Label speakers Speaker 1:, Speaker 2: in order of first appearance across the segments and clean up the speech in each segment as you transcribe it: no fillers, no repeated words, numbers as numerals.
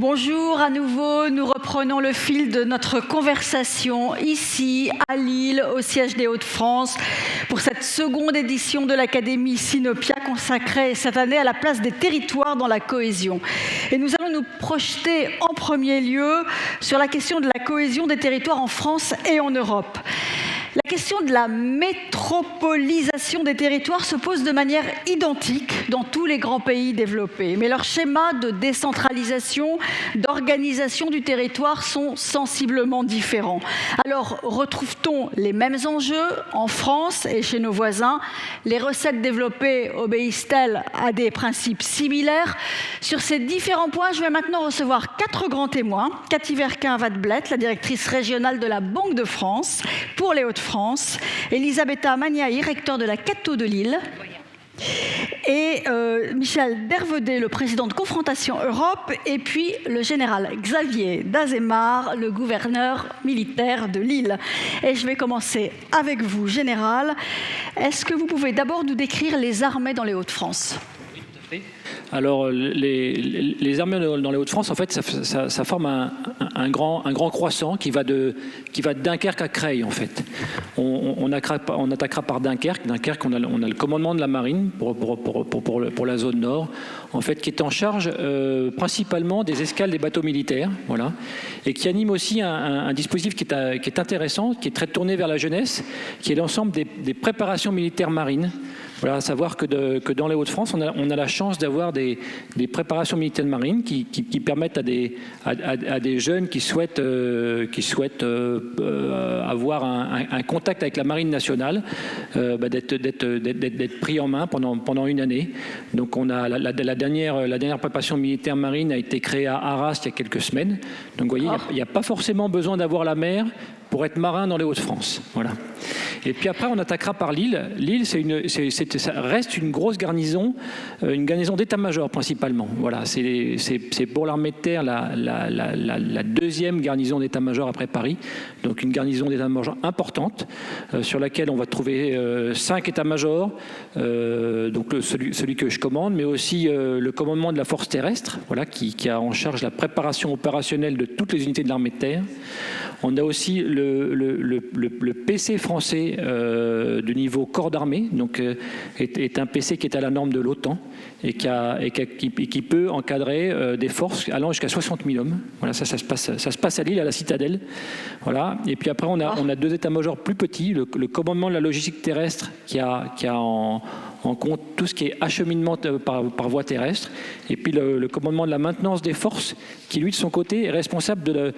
Speaker 1: Bonjour à nouveau, nous reprenons le fil de notre conversation ici à Lille, au siège des Hauts-de-France, pour cette seconde édition de l'Académie Sinopia consacrée cette année à la place des territoires dans la cohésion. Et nous allons nous projeter en premier lieu sur la question de la cohésion des territoires en France et en Europe. La question de la métropolisation des territoires se pose de manière identique dans tous les grands pays développés, mais leurs schémas de décentralisation, d'organisation du territoire sont sensiblement différents. Alors, retrouve-t-on les mêmes enjeux en France et chez nos voisins? Les recettes développées obéissent-elles à des principes similaires? Sur ces différents points, je vais maintenant recevoir 4 grands témoins. Cathy Verquin-Vadblett, la directrice régionale de la Banque de France pour les Hauts-de-France, Elisabetta Magnaï, recteur de la Cato de Lille, et Michel Dervedé, le président de Confrontation Europe, et puis le général Xavier Dazemar, le gouverneur militaire de Lille. Et je vais commencer avec vous, général. Est-ce que vous pouvez d'abord nous décrire les armées dans les Hauts-de-France ?
Speaker 2: Alors, les armées dans les Hauts-de-France, en fait, ça forme un grand croissant qui va de Dunkerque à Creil, en fait. On attaquera par Dunkerque. Dunkerque, on a le commandement de la marine pour la zone nord, en fait, qui est en charge principalement des escales des bateaux militaires, voilà, et qui anime aussi un dispositif qui est intéressant, qui est très tourné vers la jeunesse, qui est l'ensemble des préparations militaires marines. Voilà, à savoir que dans les Hauts-de-France, on a la chance d'avoir des préparations militaires marines qui permettent à des jeunes qui souhaitent avoir un contact avec la marine nationale d'être pris en main pendant une année. Donc on a la dernière préparation militaire marine a été créée à Arras il y a quelques semaines. Donc vous voyez, il n'y a pas forcément besoin d'avoir la mer pour être marin dans les Hauts-de-France. Voilà. Et puis après, on attaquera par Lille. Lille, ça reste une grosse garnison, une garnison d'état-major principalement. Voilà, c'est pour l'armée de terre la deuxième garnison d'état-major après Paris. Donc une garnison d'état-major importante, sur laquelle on va trouver 5 états-majors, donc celui que je commande, mais aussi le commandement de la force terrestre, voilà, qui a en charge la préparation opérationnelle de toutes les unités de l'armée de terre. On a aussi le PC français de niveau corps d'armée, donc est un PC qui est à la norme de l'OTAN et qui peut encadrer des forces allant jusqu'à 60 000 hommes. Voilà, ça se passe à Lille, à la citadelle. Voilà. Et puis après, on a 2 états-majors plus petits, le commandement de la logistique terrestre qui a en compte tout ce qui est acheminement par voie terrestre, et puis le commandement de la maintenance des forces, qui lui de son côté est responsable de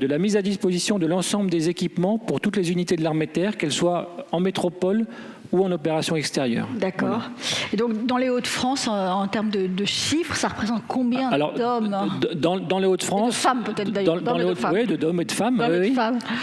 Speaker 2: la mise à disposition de l'ensemble des équipements pour toutes les unités de l'armée de terre, qu'elles soient en métropole ou en opération extérieure.
Speaker 1: D'accord. Voilà. Et donc, dans les Hauts-de-France, en termes de chiffres, ça représente combien d'hommes ?
Speaker 2: Dans les Hauts-de-France...
Speaker 1: Et de femmes, peut-être, d'ailleurs.
Speaker 2: Oui, d'hommes et de femmes. Oui.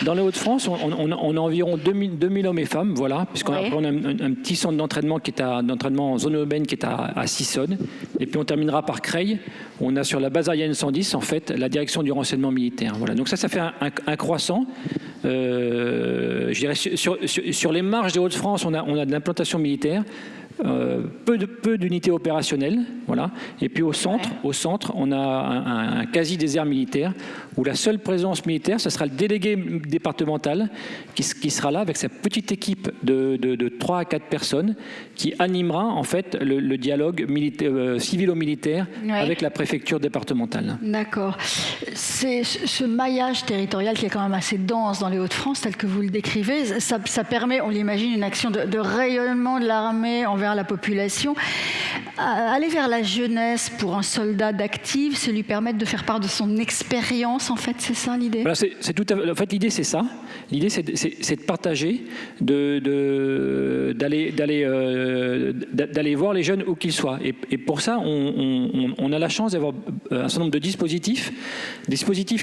Speaker 2: Dans les Hauts-de-France, on a environ 2000 hommes et femmes, voilà, puisqu'on a un petit centre d'entraînement d'entraînement en zone urbaine qui est à Sissonne. Et puis, on terminera par Creil. On a sur la base aérienne 110, en fait, la direction du renseignement militaire. Voilà. Donc ça fait un croissant. Je dirais sur les marges des Hauts-de-France, on a de l'implantation militaire, peu d'unités opérationnelles, voilà. Et puis au centre, on a un quasi-désert militaire où la seule présence militaire, ce sera le délégué départemental qui sera là avec sa petite équipe de 3 à 4 personnes qui animera en fait le dialogue civilo-militaire avec la préfecture départementale.
Speaker 1: D'accord. C'est ce maillage territorial qui est quand même assez dense dans les Hauts-de-France, tel que vous le décrivez, ça permet, on l'imagine, une action de rayonnement de l'armée envers la population. Aller vers la jeunesse pour un soldat d'actif, c'est lui permettre de faire part de son expérience, en fait, c'est ça l'idée ?
Speaker 2: Voilà, en fait, l'idée c'est ça. L'idée c'est de partager, d'aller voir les jeunes où qu'ils soient. Et pour ça, on a la chance d'avoir un certain nombre de dispositifs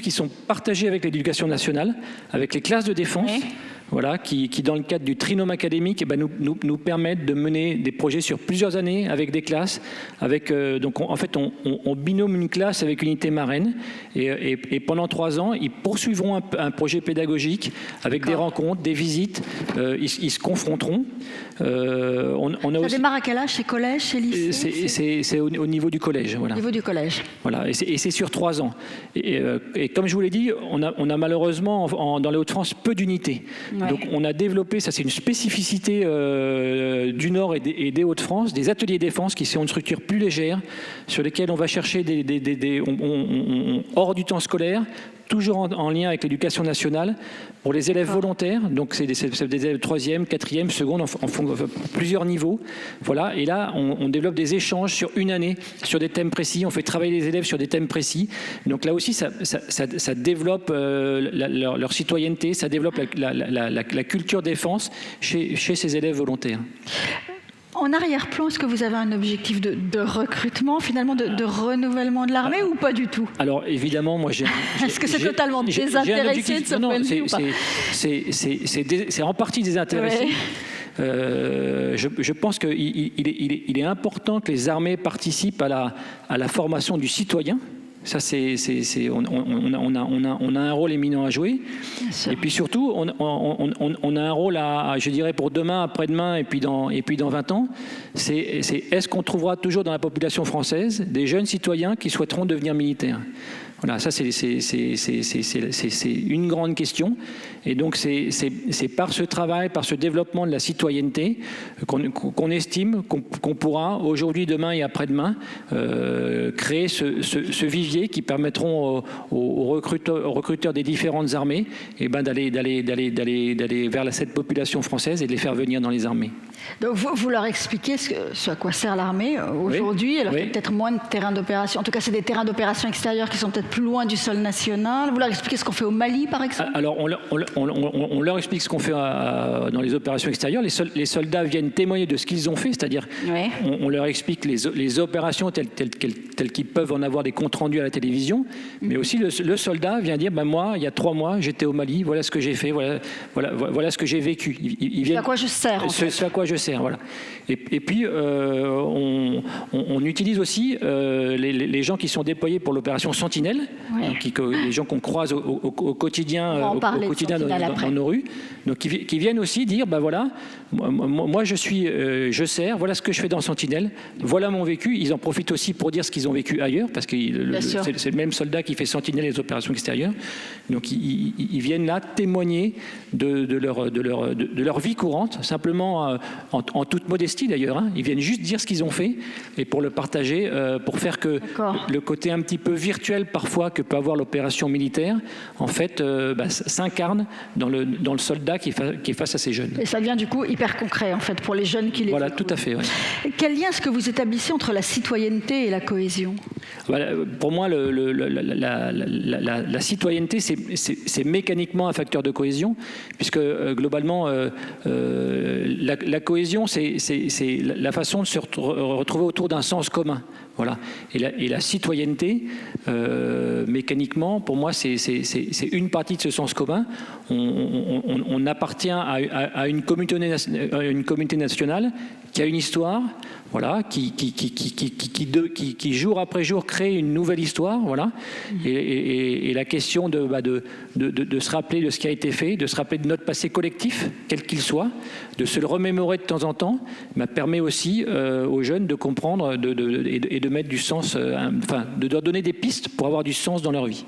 Speaker 2: qui sont partagés avec l'éducation nationale, avec les classes de défense. Oui. voilà, qui dans le cadre du trinôme académique, nous permettent de mener des projets sur plusieurs années avec des classes. Donc on binôme une classe avec une unité marraine et pendant 3 ans, ils poursuivront un projet pédagogique avec des rencontres, des visites. Ils se confronteront.
Speaker 1: Ça démarre à quel âge? C'est collège, c'est lycée?
Speaker 2: C'est au niveau du collège. Voilà.
Speaker 1: Au niveau du collège.
Speaker 2: Voilà, et c'est sur 3 ans. Et comme je vous l'ai dit, on a malheureusement dans les Hauts-de-France peu d'unités. Ouais. Donc on a développé, ça c'est une spécificité du Nord et des Hauts-de-France, des ateliers défense qui sont une structure plus légère, sur lesquels on va chercher hors du temps scolaire, toujours en lien avec l'éducation nationale, pour les élèves volontaires, donc c'est des élèves 3e, 4e, seconde, en plusieurs niveaux. Voilà, et là, on développe des échanges sur une année, sur des thèmes précis, on fait travailler les élèves sur des thèmes précis. Donc là aussi, ça développe leur citoyenneté, ça développe la culture défense chez ces élèves volontaires.
Speaker 1: En arrière-plan, est-ce que vous avez un objectif de recrutement, finalement, de renouvellement de l'armée ou pas du tout?
Speaker 2: Alors, évidemment, moi,
Speaker 1: est-ce que c'est totalement désintéressé de ce point de vue ou pas?
Speaker 2: C'est en partie désintéressé. Ouais. Je pense qu'il est important que les armées participent à la formation du citoyen. Ça, on a un rôle éminent à jouer. Et puis surtout, on a un rôle je dirais, pour demain, après-demain et puis dans 20 ans. Est-ce qu'on trouvera toujours dans la population française des jeunes citoyens qui souhaiteront devenir militaires? Voilà, ça c'est une grande question. Et donc c'est par ce travail, par ce développement de la citoyenneté qu'on estime qu'on pourra aujourd'hui, demain et après-demain créer ce vivier qui permettront aux recruteurs des différentes armées d'aller vers cette population française et de les faire venir dans les armées.
Speaker 1: Donc vous leur expliquez ce à quoi sert l'armée aujourd'hui. Alors il y a peut-être moins de terrains d'opération. En tout cas, c'est des terrains d'opération extérieurs qui sont peut-être plus loin du sol national. Vous leur expliquez ce qu'on fait au Mali, par exemple?
Speaker 2: Alors on leur explique ce qu'on fait dans les opérations extérieures. Les soldats viennent témoigner de ce qu'ils ont fait, c'est-à-dire on leur explique les opérations telles qu'ils peuvent en avoir des comptes rendus à la télévision, mais aussi le soldat vient dire moi, il y a 3 mois, j'étais au Mali, voilà ce que j'ai fait, voilà ce que j'ai vécu.
Speaker 1: C'est à quoi je sers, en fait.
Speaker 2: C'est à quoi je sers, voilà. Et puis on utilise aussi les gens qui sont déployés pour l'opération Sentinelle, donc les gens qu'on croise au quotidien dans nos rues, donc qui viennent aussi dire moi je sers, voilà ce que je fais dans Sentinelle, voilà mon vécu. Ils en profitent aussi pour dire ce qu'ils ont vécu ailleurs, parce que c'est le même soldat qui fait Sentinelle et les opérations extérieures. Donc ils viennent là témoigner de leur vie courante, simplement en toute modestie d'ailleurs. Ils viennent juste dire ce qu'ils ont fait et pour le partager, pour faire que le côté un petit peu virtuel parfois que peut avoir l'opération militaire, en fait, s'incarne dans le soldat qui est face à ces jeunes.
Speaker 1: Et ça devient du coup hyper concret en fait pour les jeunes qui les
Speaker 2: Voilà,
Speaker 1: écoutent.
Speaker 2: Tout à fait. Ouais.
Speaker 1: Quel lien est-ce que vous établissez entre la citoyenneté et la cohésion?
Speaker 2: Pour moi, la citoyenneté, c'est mécaniquement un facteur de cohésion, puisque globalement, la cohésion, c'est la façon de se retrouver autour d'un sens commun. Voilà. Et la citoyenneté, mécaniquement, pour moi, c'est une partie de ce sens commun. On appartient à une communauté nationale qui a une histoire, voilà, qui jour après jour crée une nouvelle histoire, voilà. Et la question de se rappeler de ce qui a été fait, de se rappeler de notre passé collectif, quel qu'il soit, de se le remémorer de temps en temps, permet aussi aux jeunes de comprendre et de mettre du sens, de leur donner des pistes pour avoir du sens dans leur vie.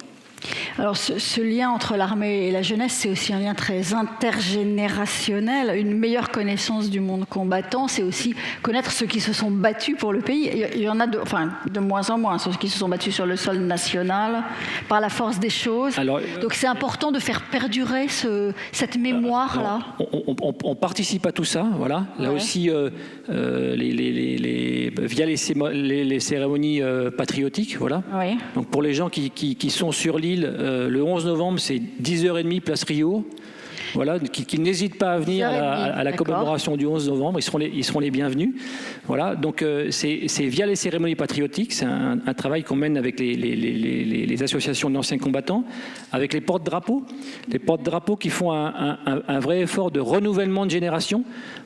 Speaker 1: Alors ce lien entre l'armée et la jeunesse, c'est aussi un lien très intergénérationnel. Une meilleure connaissance du monde combattant, c'est aussi connaître ceux qui se sont battus pour le pays. Il y en a de moins en moins, ceux qui se sont battus sur le sol national, par la force des choses. Donc c'est important de faire perdurer cette mémoire-là.
Speaker 2: On participe à tout ça, voilà. Là aussi, via les cérémonies patriotiques, voilà. Oui. Donc pour les gens qui sont sur l'île, le 11 novembre, c'est 10h30, place Rio. voilà, qui n'hésitent pas à venir à la commémoration du 11 novembre. Ils seront les bienvenus. Voilà, donc c'est via les cérémonies patriotiques. C'est un travail qu'on mène avec les associations d'anciens combattants, avec les porte-drapeaux. Les porte-drapeaux qui font un vrai effort de renouvellement de génération.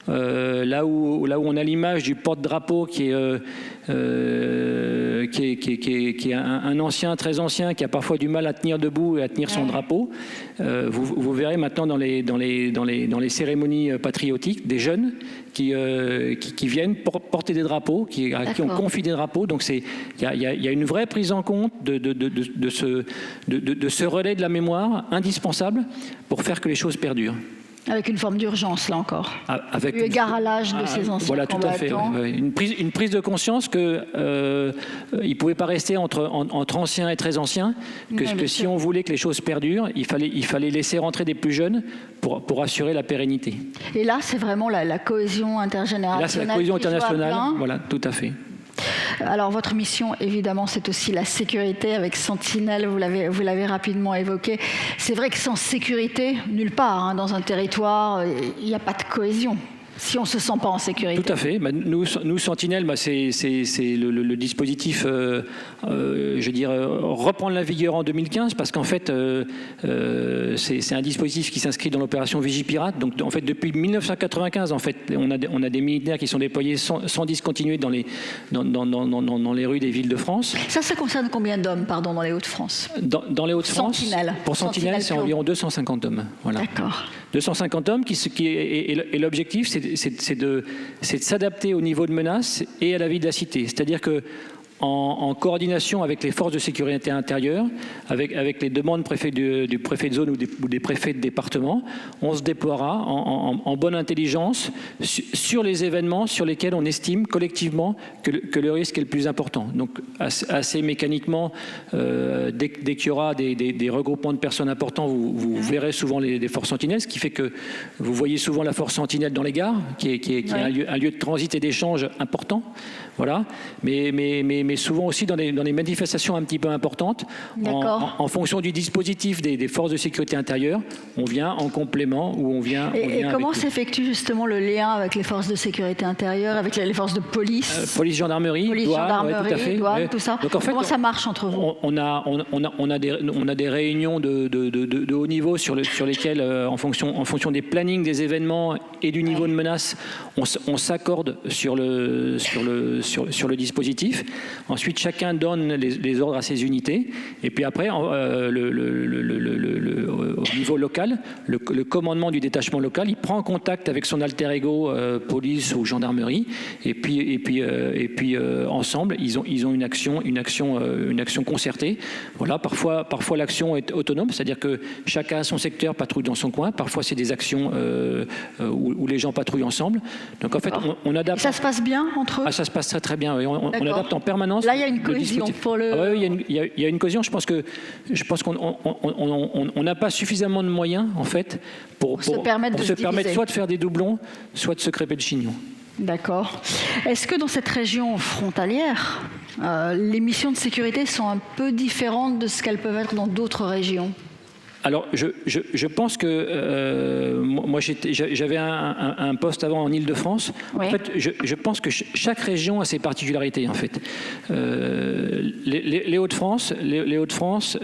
Speaker 2: Là où on a l'image du porte-drapeau qui est un ancien, très ancien, qui a parfois du mal à tenir debout et à tenir son drapeau. Vous verrez maintenant dans les cérémonies patriotiques des jeunes qui viennent porter des drapeaux, à qui on confie des drapeaux. Donc il y a une vraie prise en compte de ce relais de la mémoire indispensable pour faire que les choses perdurent.
Speaker 1: Avec une forme d'urgence, là encore.
Speaker 2: Avec
Speaker 1: eu égard à l'âge de ces anciens
Speaker 2: voilà, tout à fait. Ouais. Une prise de conscience qu'il ne pouvait pas rester entre anciens et très anciens, que si on voulait que les choses perdurent, il fallait laisser rentrer des plus jeunes pour assurer la pérennité.
Speaker 1: Et là, c'est vraiment la cohésion intergénérationnelle.
Speaker 2: Là, c'est la cohésion internationale, voilà, tout à fait.
Speaker 1: Alors, votre mission, évidemment, c'est aussi la sécurité avec Sentinelle, vous l'avez rapidement évoqué. C'est vrai que sans sécurité, nulle part, dans un territoire, il n'y a pas de cohésion. Si on ne se sent pas en sécurité.
Speaker 2: Tout à fait. Nous Sentinelle, c'est le dispositif, reprendre la vigueur en 2015, parce qu'en fait, c'est un dispositif qui s'inscrit dans l'opération Vigipirate. Donc, en fait, depuis 1995, en fait, on a des militaires qui sont déployés sans discontinuer dans les rues des villes de France.
Speaker 1: Ça concerne combien d'hommes, dans les Hauts-de-France ?
Speaker 2: Dans les Hauts-de-France,
Speaker 1: Sentinelle.
Speaker 2: Pour Sentinelle, c'est environ 250 hommes. Voilà.
Speaker 1: D'accord.
Speaker 2: 250 hommes, et l'objectif, c'est de s'adapter au niveau de menace et à la vie de la cité. C'est-à-dire que en coordination avec les forces de sécurité intérieure, avec les demandes du préfet de zone ou des préfets de département, on se déploiera en bonne intelligence sur les événements sur lesquels on estime collectivement que le risque est le plus important. Donc assez mécaniquement, dès qu'il y aura des regroupements de personnes importants, vous verrez souvent des forces sentinelles, ce qui fait que vous voyez souvent la force sentinelle dans les gares, qui est un lieu de transit et d'échange important. Voilà. Mais souvent aussi dans les manifestations un petit peu importantes, en fonction du dispositif des forces de sécurité intérieure, on vient en complément ou on vient.
Speaker 1: Et comment s'effectue justement le lien avec les forces de sécurité intérieure, avec les forces de police,
Speaker 2: police, gendarmerie, douane,
Speaker 1: tout ça.
Speaker 2: Donc, en fait,
Speaker 1: comment ça marche entre vous ?
Speaker 2: On a des réunions de haut niveau sur lesquelles, en fonction des plannings des événements et du niveau de menace, on s'accorde sur le dispositif. Ensuite, chacun donne les ordres à ses unités. Et puis après, au niveau local, le commandement du détachement local, il prend contact avec son alter ego, police ou gendarmerie. Et puis ensemble, ils ont une action concertée. Voilà, parfois l'action est autonome, c'est-à-dire que chacun a son secteur, patrouille dans son coin. Parfois, c'est des actions où les gens patrouillent ensemble. Donc en fait, on adapte.
Speaker 1: Et ça se passe bien entre eux ?
Speaker 2: Ça se passe très très bien. Oui. On adapte en permanence.
Speaker 1: Là, il y a une cohésion pour le.
Speaker 2: Oui, il y a une cohésion. Je pense qu'on n'a pas suffisamment de moyens en fait pour se permettre soit de faire des doublons, soit de se crêper le chignon.
Speaker 1: D'accord. Est-ce que dans cette région frontalière, les missions de sécurité sont un peu différentes de ce qu'elles peuvent être dans d'autres régions ?
Speaker 2: Alors, je pense que moi, j'avais un poste avant en Île-de-France.
Speaker 1: Oui.
Speaker 2: En fait, je pense que chaque région a ses particularités. En fait, les Hauts-de-France,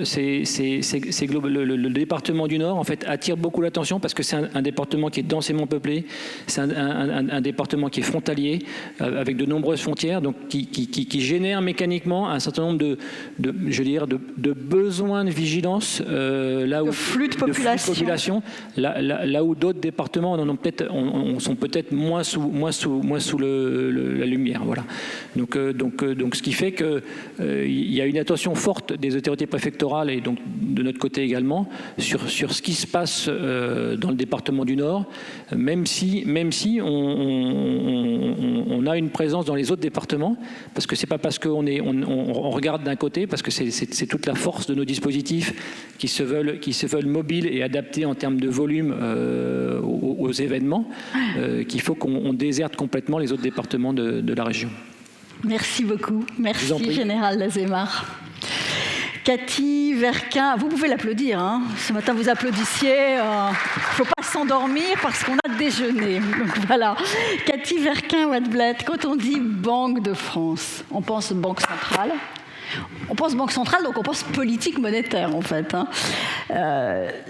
Speaker 2: c'est le département du Nord. En fait, attire beaucoup l'attention parce que c'est un département qui est densément peuplé. C'est un département qui est frontalier avec de nombreuses frontières, donc qui génère mécaniquement un certain nombre de besoins de vigilance là où.
Speaker 1: De flux de population.
Speaker 2: Là où d'autres départements sont peut-être moins sous la lumière. Voilà. Donc ce qui fait que il y a une attention forte des autorités préfectorales et donc de notre côté également sur ce qui se passe dans le département du Nord, même si on a une présence dans les autres départements, parce que c'est pas parce qu'on regarde d'un côté, parce que c'est toute la force de nos dispositifs qui se veulent mobiles et adaptés en termes de volume aux événements, qu'il faut qu'on déserte complètement les autres départements de la région.
Speaker 1: Merci beaucoup. Merci, Général Lazémar. Cathy Verquin, vous pouvez l'applaudir, hein. Ce matin vous applaudissiez, il ne faut pas s'endormir parce qu'on a déjeuné. Donc voilà, Cathy Verquin-Wadbled, quand on dit Banque de France, on pense Banque centrale. On pense Banque centrale, donc on pense politique monétaire en fait.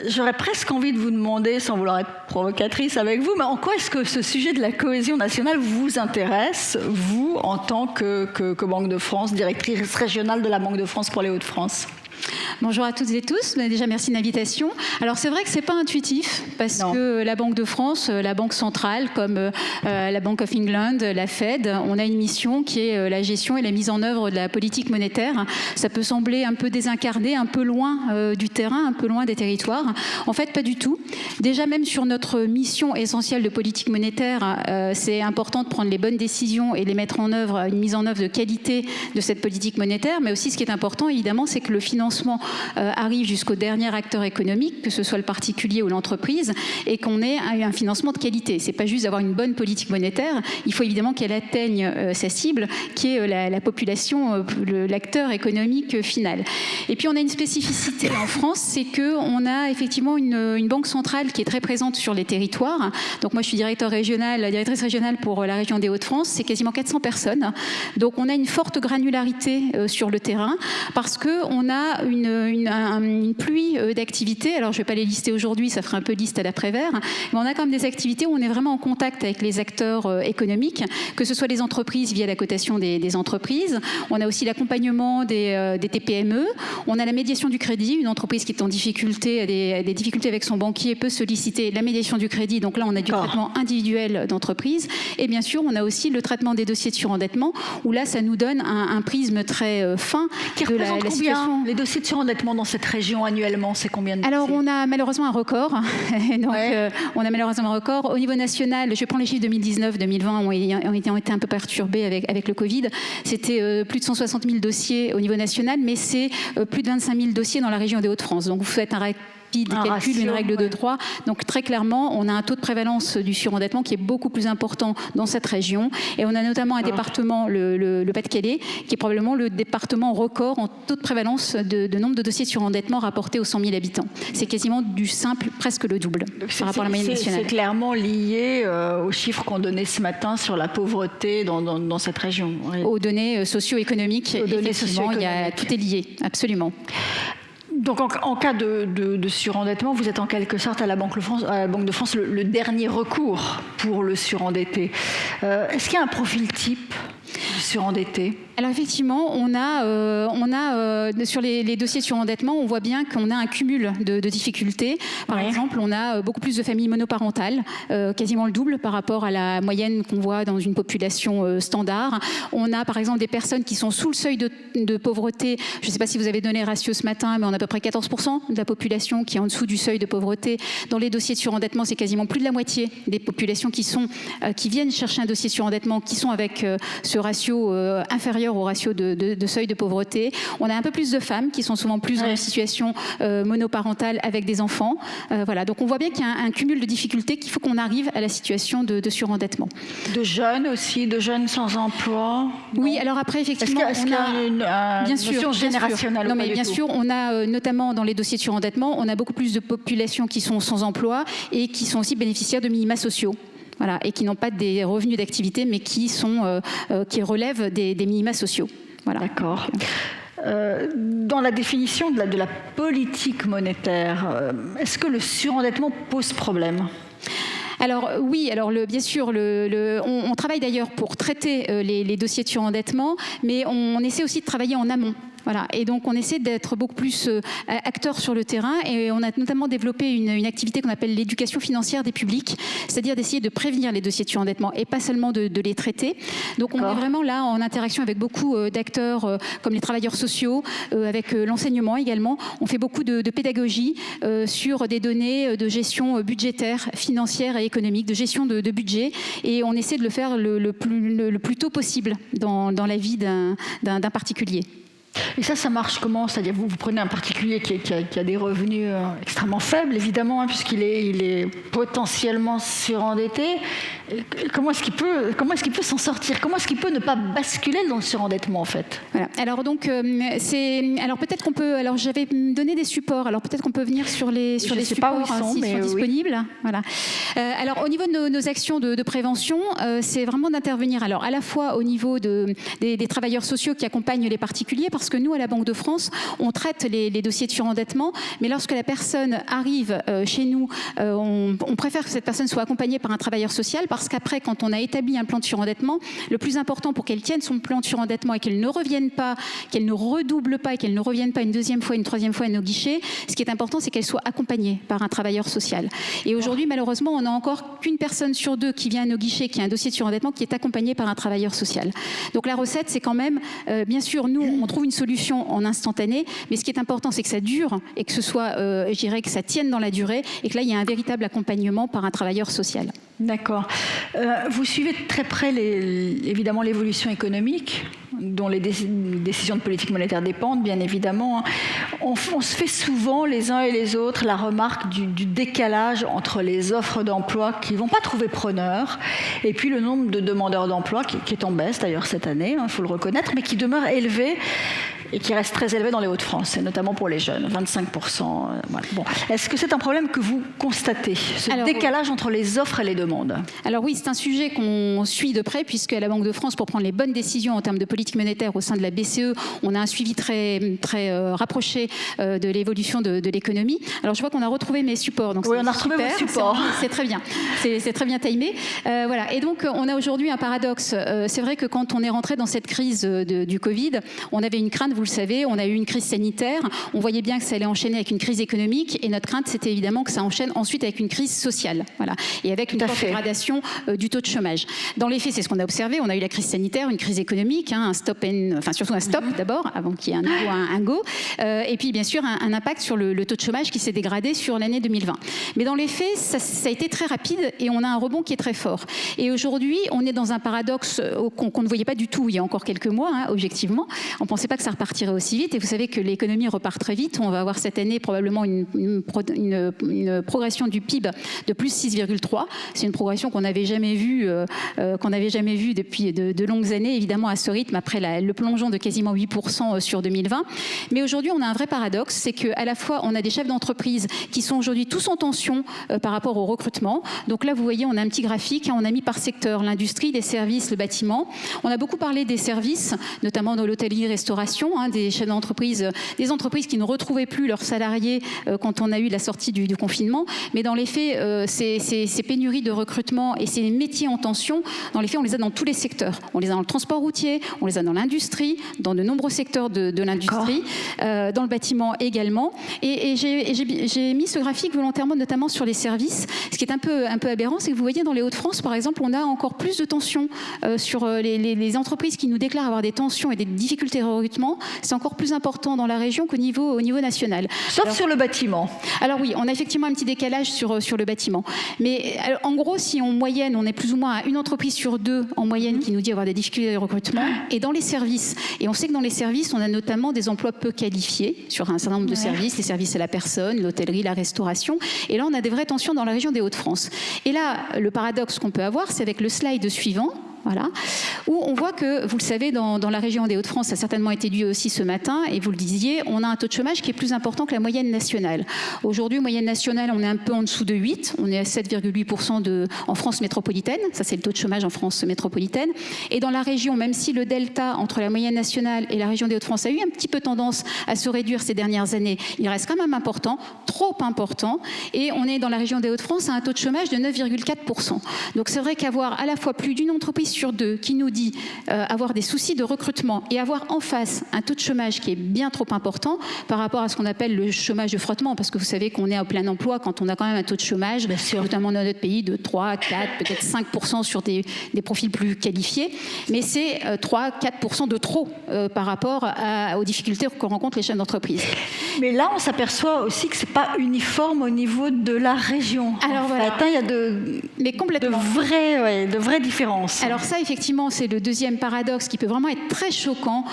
Speaker 1: J'aurais presque envie de vous demander, sans vouloir être provocatrice avec vous, mais en quoi est-ce que ce sujet de la cohésion nationale vous intéresse, vous, en tant que Banque de France, directrice régionale de la Banque de France pour les Hauts-de-France ?
Speaker 3: Bonjour à toutes et tous. Déjà, merci de l'invitation. Alors, c'est vrai que ce n'est pas intuitif parce que la Banque de France, la Banque centrale, comme la Bank of England, la Fed, on a une mission qui est la gestion et la mise en œuvre de la politique monétaire. Ça peut sembler un peu désincarné, un peu loin du terrain, un peu loin des territoires. En fait, pas du tout. Déjà, même sur notre mission essentielle de politique monétaire, c'est important de prendre les bonnes décisions et de les mettre en œuvre, une mise en œuvre de qualité de cette politique monétaire. Mais aussi, ce qui est important, évidemment, c'est que le financement arrive jusqu'au dernier acteur économique, que ce soit le particulier ou l'entreprise, et qu'on ait un financement de qualité. C'est pas juste d'avoir une bonne politique monétaire, il faut évidemment qu'elle atteigne sa cible, qui est la population, l'acteur économique final. Et puis on a une spécificité en France, c'est qu'on a effectivement une banque centrale qui est très présente sur les territoires. Donc moi je suis directrice régionale pour la région des Hauts-de-France, c'est quasiment 400 personnes. Donc on a une forte granularité sur le terrain, parce qu'on a une pluie d'activités. Alors, je ne vais pas les lister aujourd'hui, ça ferait un peu liste à l'après-vert, mais on a quand même des activités où on est vraiment en contact avec les acteurs économiques, que ce soit les entreprises via la cotation des entreprises. On a aussi l'accompagnement des TPME. On a la médiation du crédit. Une entreprise qui est en difficulté, a des difficultés avec son banquier, peut solliciter la médiation du crédit. Donc là, on a du traitement individuel d'entreprise. Et bien sûr, on a aussi le traitement des dossiers de surendettement, où là, ça nous donne un prisme très fin
Speaker 1: qui
Speaker 3: de
Speaker 1: représente
Speaker 3: la
Speaker 1: combien
Speaker 3: situation.
Speaker 1: Les dossiers de surendettement dans cette région annuellement, c'est combien de dossiers ?
Speaker 3: Alors, on a malheureusement un record. Donc, on a malheureusement un record. Au niveau national, je prends les chiffres 2019-2020, ont été un peu perturbés avec le Covid. C'était plus de 160 000 dossiers au niveau national, mais c'est plus de 25 000 dossiers dans la région des Hauts-de-France. Donc, vous faites un calcul, une règle de 3. Donc très clairement, on a un taux de prévalence du surendettement qui est beaucoup plus important dans cette région. Et on a notamment un département, le Pas-de-Calais, qui est probablement le département record en taux de prévalence de nombre de dossiers de surendettement rapportés aux 100 000 habitants. C'est quasiment du simple, presque le double par rapport à la moyenne nationale.
Speaker 1: C'est clairement lié aux chiffres qu'on donnait ce matin sur la pauvreté dans cette région. Oui.
Speaker 3: Aux données socio-économiques, effectivement, tout est lié, absolument.
Speaker 1: Donc en cas de surendettement, vous êtes en quelque sorte à la Banque de France le dernier recours pour le surendetté. Est-ce qu'il y a un profil type du surendetté ?
Speaker 3: Alors effectivement, on a sur les dossiers de surendettement, on voit bien qu'on a un cumul de difficultés. Par exemple, on a beaucoup plus de familles monoparentales, quasiment le double par rapport à la moyenne qu'on voit dans une population standard. On a par exemple des personnes qui sont sous le seuil de pauvreté. Je ne sais pas si vous avez donné ratio ce matin, mais on a à peu près 14% de la population qui est en dessous du seuil de pauvreté. Dans les dossiers de surendettement, c'est quasiment plus de la moitié des populations qui viennent chercher un dossier de surendettement, qui sont avec ce ratio inférieur au ratio de seuil de pauvreté. On a un peu plus de femmes qui sont souvent plus dans une situation monoparentale avec des enfants. Voilà. Donc on voit bien qu'il y a un cumul de difficultés qu'il faut qu'on arrive à la situation de surendettement.
Speaker 1: De jeunes aussi, de jeunes sans emploi.
Speaker 3: Oui, alors après effectivement,
Speaker 1: est-ce qu'il y a une notion générationnelle?
Speaker 3: Non, mais bien sûr, on a notamment dans les dossiers de surendettement, on a beaucoup plus de populations qui sont sans emploi et qui sont aussi bénéficiaires de minima sociaux. Voilà, et qui n'ont pas des revenus d'activité, mais qui relèvent des minima sociaux. Voilà.
Speaker 1: D'accord. Dans la définition de la politique monétaire, est-ce que le surendettement pose problème ?
Speaker 3: Alors oui, bien sûr, on travaille d'ailleurs pour traiter les dossiers de surendettement, mais on essaie aussi de travailler en amont. Voilà. Et donc, on essaie d'être beaucoup plus acteurs sur le terrain et on a notamment développé une activité qu'on appelle l'éducation financière des publics, c'est-à-dire d'essayer de prévenir les dossiers de surendettement et pas seulement de les traiter. Donc, on est vraiment là en interaction avec beaucoup d'acteurs comme les travailleurs sociaux, avec l'enseignement également. On fait beaucoup de pédagogie sur des données de gestion budgétaire, financière et économique, de gestion de budget, et on essaie de le faire le plus tôt possible dans la vie d'un particulier.
Speaker 1: Et ça marche comment ? C'est-à-dire vous prenez un particulier qui a des revenus extrêmement faibles, évidemment, puisqu'il est potentiellement surendetté. Comment est-ce qu'il peut s'en sortir? Comment est-ce qu'il peut ne pas basculer dans le surendettement en fait?
Speaker 3: Voilà. Alors donc peut-être qu'on peut. Alors j'avais donné des supports. Alors peut-être qu'on peut venir sur les supports s'ils sont disponibles. Voilà. Alors au niveau de nos actions de prévention, c'est vraiment d'intervenir. Alors à la fois au niveau des travailleurs sociaux qui accompagnent les particuliers, parce que nous à la Banque de France, on traite les dossiers de surendettement, mais lorsque la personne arrive chez nous, on préfère que cette personne soit accompagnée par un travailleur social, parce qu'après, quand on a établi un plan de surendettement, le plus important pour qu'elle tienne son plan de surendettement et qu'elle ne revienne pas, qu'elle ne redouble pas et qu'elle ne revienne pas une deuxième fois, une troisième fois à nos guichets, ce qui est important, c'est qu'elle soit accompagnée par un travailleur social. Et aujourd'hui, malheureusement, on n'a encore qu'une personne sur deux qui vient à nos guichets, qui a un dossier de surendettement, qui est accompagnée par un travailleur social. Donc la recette, c'est quand même, bien sûr, nous, on trouve une solution en instantané, mais ce qui est important, c'est que ça dure et que ce soit, je dirais, que ça tienne dans la durée et que là, il y a un véritable accompagnement par un travailleur social.
Speaker 1: D'accord. Vous suivez de très près évidemment l'évolution économique, dont les décisions de politique monétaire dépendent, bien évidemment. On se fait souvent, les uns et les autres, la remarque du décalage entre les offres d'emploi qui ne vont pas trouver preneur et puis le nombre de demandeurs d'emploi qui est en baisse d'ailleurs cette année, il faut le reconnaître, mais qui demeure élevé et qui reste très élevé dans les Hauts-de-France, et notamment pour les jeunes, 25%. Voilà. Bon. Est-ce que c'est un problème que vous constatez, décalage entre les offres et les demandes? Alors
Speaker 3: oui, c'est un sujet qu'on suit de près, puisque à la Banque de France, pour prendre les bonnes décisions en termes de politique monétaire au sein de la BCE, on a un suivi très, très rapproché de l'évolution de l'économie. Alors je vois qu'on a retrouvé mes supports. Donc
Speaker 1: oui, on a retrouvé vos supports.
Speaker 3: C'est très bien. C'est très bien timé. Voilà. Et donc on a aujourd'hui un paradoxe. C'est vrai que quand on est rentré dans cette crise du Covid, on avait une crainte. Vous le savez, on a eu une crise sanitaire, on voyait bien que ça allait enchaîner avec une crise économique et notre crainte, c'était évidemment que ça enchaîne ensuite avec une crise sociale, voilà, et avec une forte dégradation du taux de chômage. Dans les faits, c'est ce qu'on a observé, on a eu la crise sanitaire, une crise économique, surtout un stop d'abord, avant qu'il y ait un go, et puis bien sûr un impact sur le taux de chômage qui s'est dégradé sur l'année 2020. Mais dans les faits, ça a été très rapide et on a un rebond qui est très fort. Et aujourd'hui, on est dans un paradoxe qu'on ne voyait pas du tout il y a encore quelques mois, objectivement. On ne pensait pas que ça repartirait aussi vite, et vous savez que l'économie repart très vite. On va avoir cette année probablement une progression du PIB de plus 6,3. C'est une progression qu'on n'avait jamais vue depuis de longues années, évidemment à ce rythme, après le plongeon de quasiment 8% sur 2020. Mais aujourd'hui, on a un vrai paradoxe, c'est qu'à la fois, on a des chefs d'entreprise qui sont aujourd'hui tous en tension par rapport au recrutement. Donc là, vous voyez, on a un petit graphique, on a mis par secteur l'industrie, les services, le bâtiment. On a beaucoup parlé des services, notamment dans l'hôtellerie-restauration, des chefs d'entreprise, des entreprises qui ne retrouvaient plus leurs salariés quand on a eu la sortie du confinement. Mais dans les faits, ces pénuries de recrutement et ces métiers en tension, dans les faits, on les a dans tous les secteurs. On les a dans le transport routier, on les a dans l'industrie, dans de nombreux secteurs de l'industrie, dans le bâtiment également. Et j'ai mis ce graphique volontairement, notamment sur les services. Ce qui est un peu aberrant, c'est que vous voyez dans les Hauts-de-France, par exemple, on a encore plus de tensions sur les entreprises qui nous déclarent avoir des tensions et des difficultés de recrutement. C'est encore plus important dans la région qu'au niveau national.
Speaker 1: Sauf sur le bâtiment.
Speaker 3: Alors oui, on a effectivement un petit décalage sur le bâtiment. Mais alors, en gros, si en moyenne, on est plus ou moins à une entreprise sur deux en moyenne qui nous dit avoir des difficultés de recrutement, et dans les services, et on sait que dans les services, on a notamment des emplois peu qualifiés sur un certain nombre de services, les services à la personne, l'hôtellerie, la restauration, et là, on a des vraies tensions dans la région des Hauts-de-France. Et là, le paradoxe qu'on peut avoir, c'est avec le slide suivant, voilà, où on voit que, vous le savez, dans la région des Hauts-de-France, ça a certainement été dit aussi ce matin, et vous le disiez, on a un taux de chômage qui est plus important que la moyenne nationale. Aujourd'hui, moyenne nationale, on est un peu en dessous de 8, on est à 7,8% en France métropolitaine, ça c'est le taux de chômage en France métropolitaine, et dans la région, même si le delta entre la moyenne nationale et la région des Hauts-de-France a eu un petit peu tendance à se réduire ces dernières années, il reste quand même important, trop important, et on est dans la région des Hauts-de-France à un taux de chômage de 9,4%. Donc c'est vrai qu'avoir à la fois plus d'une entreprise sur deux qui nous dit avoir des soucis de recrutement et avoir en face un taux de chômage qui est bien trop important par rapport à ce qu'on appelle le chômage de frottement, parce que vous savez qu'on est au plein emploi quand on a quand même un taux de chômage, notamment dans notre pays, de 3, 4, peut-être 5% sur des profils plus qualifiés, mais c'est 3-4% de trop par rapport aux difficultés que rencontrent les chefs d'entreprise.
Speaker 1: Mais là, on s'aperçoit aussi que ce n'est pas uniforme au niveau de la région.
Speaker 3: Alors voilà.
Speaker 1: Il y a de vraies différences.
Speaker 3: Alors ça, effectivement, c'est le deuxième paradoxe qui peut vraiment être très choquant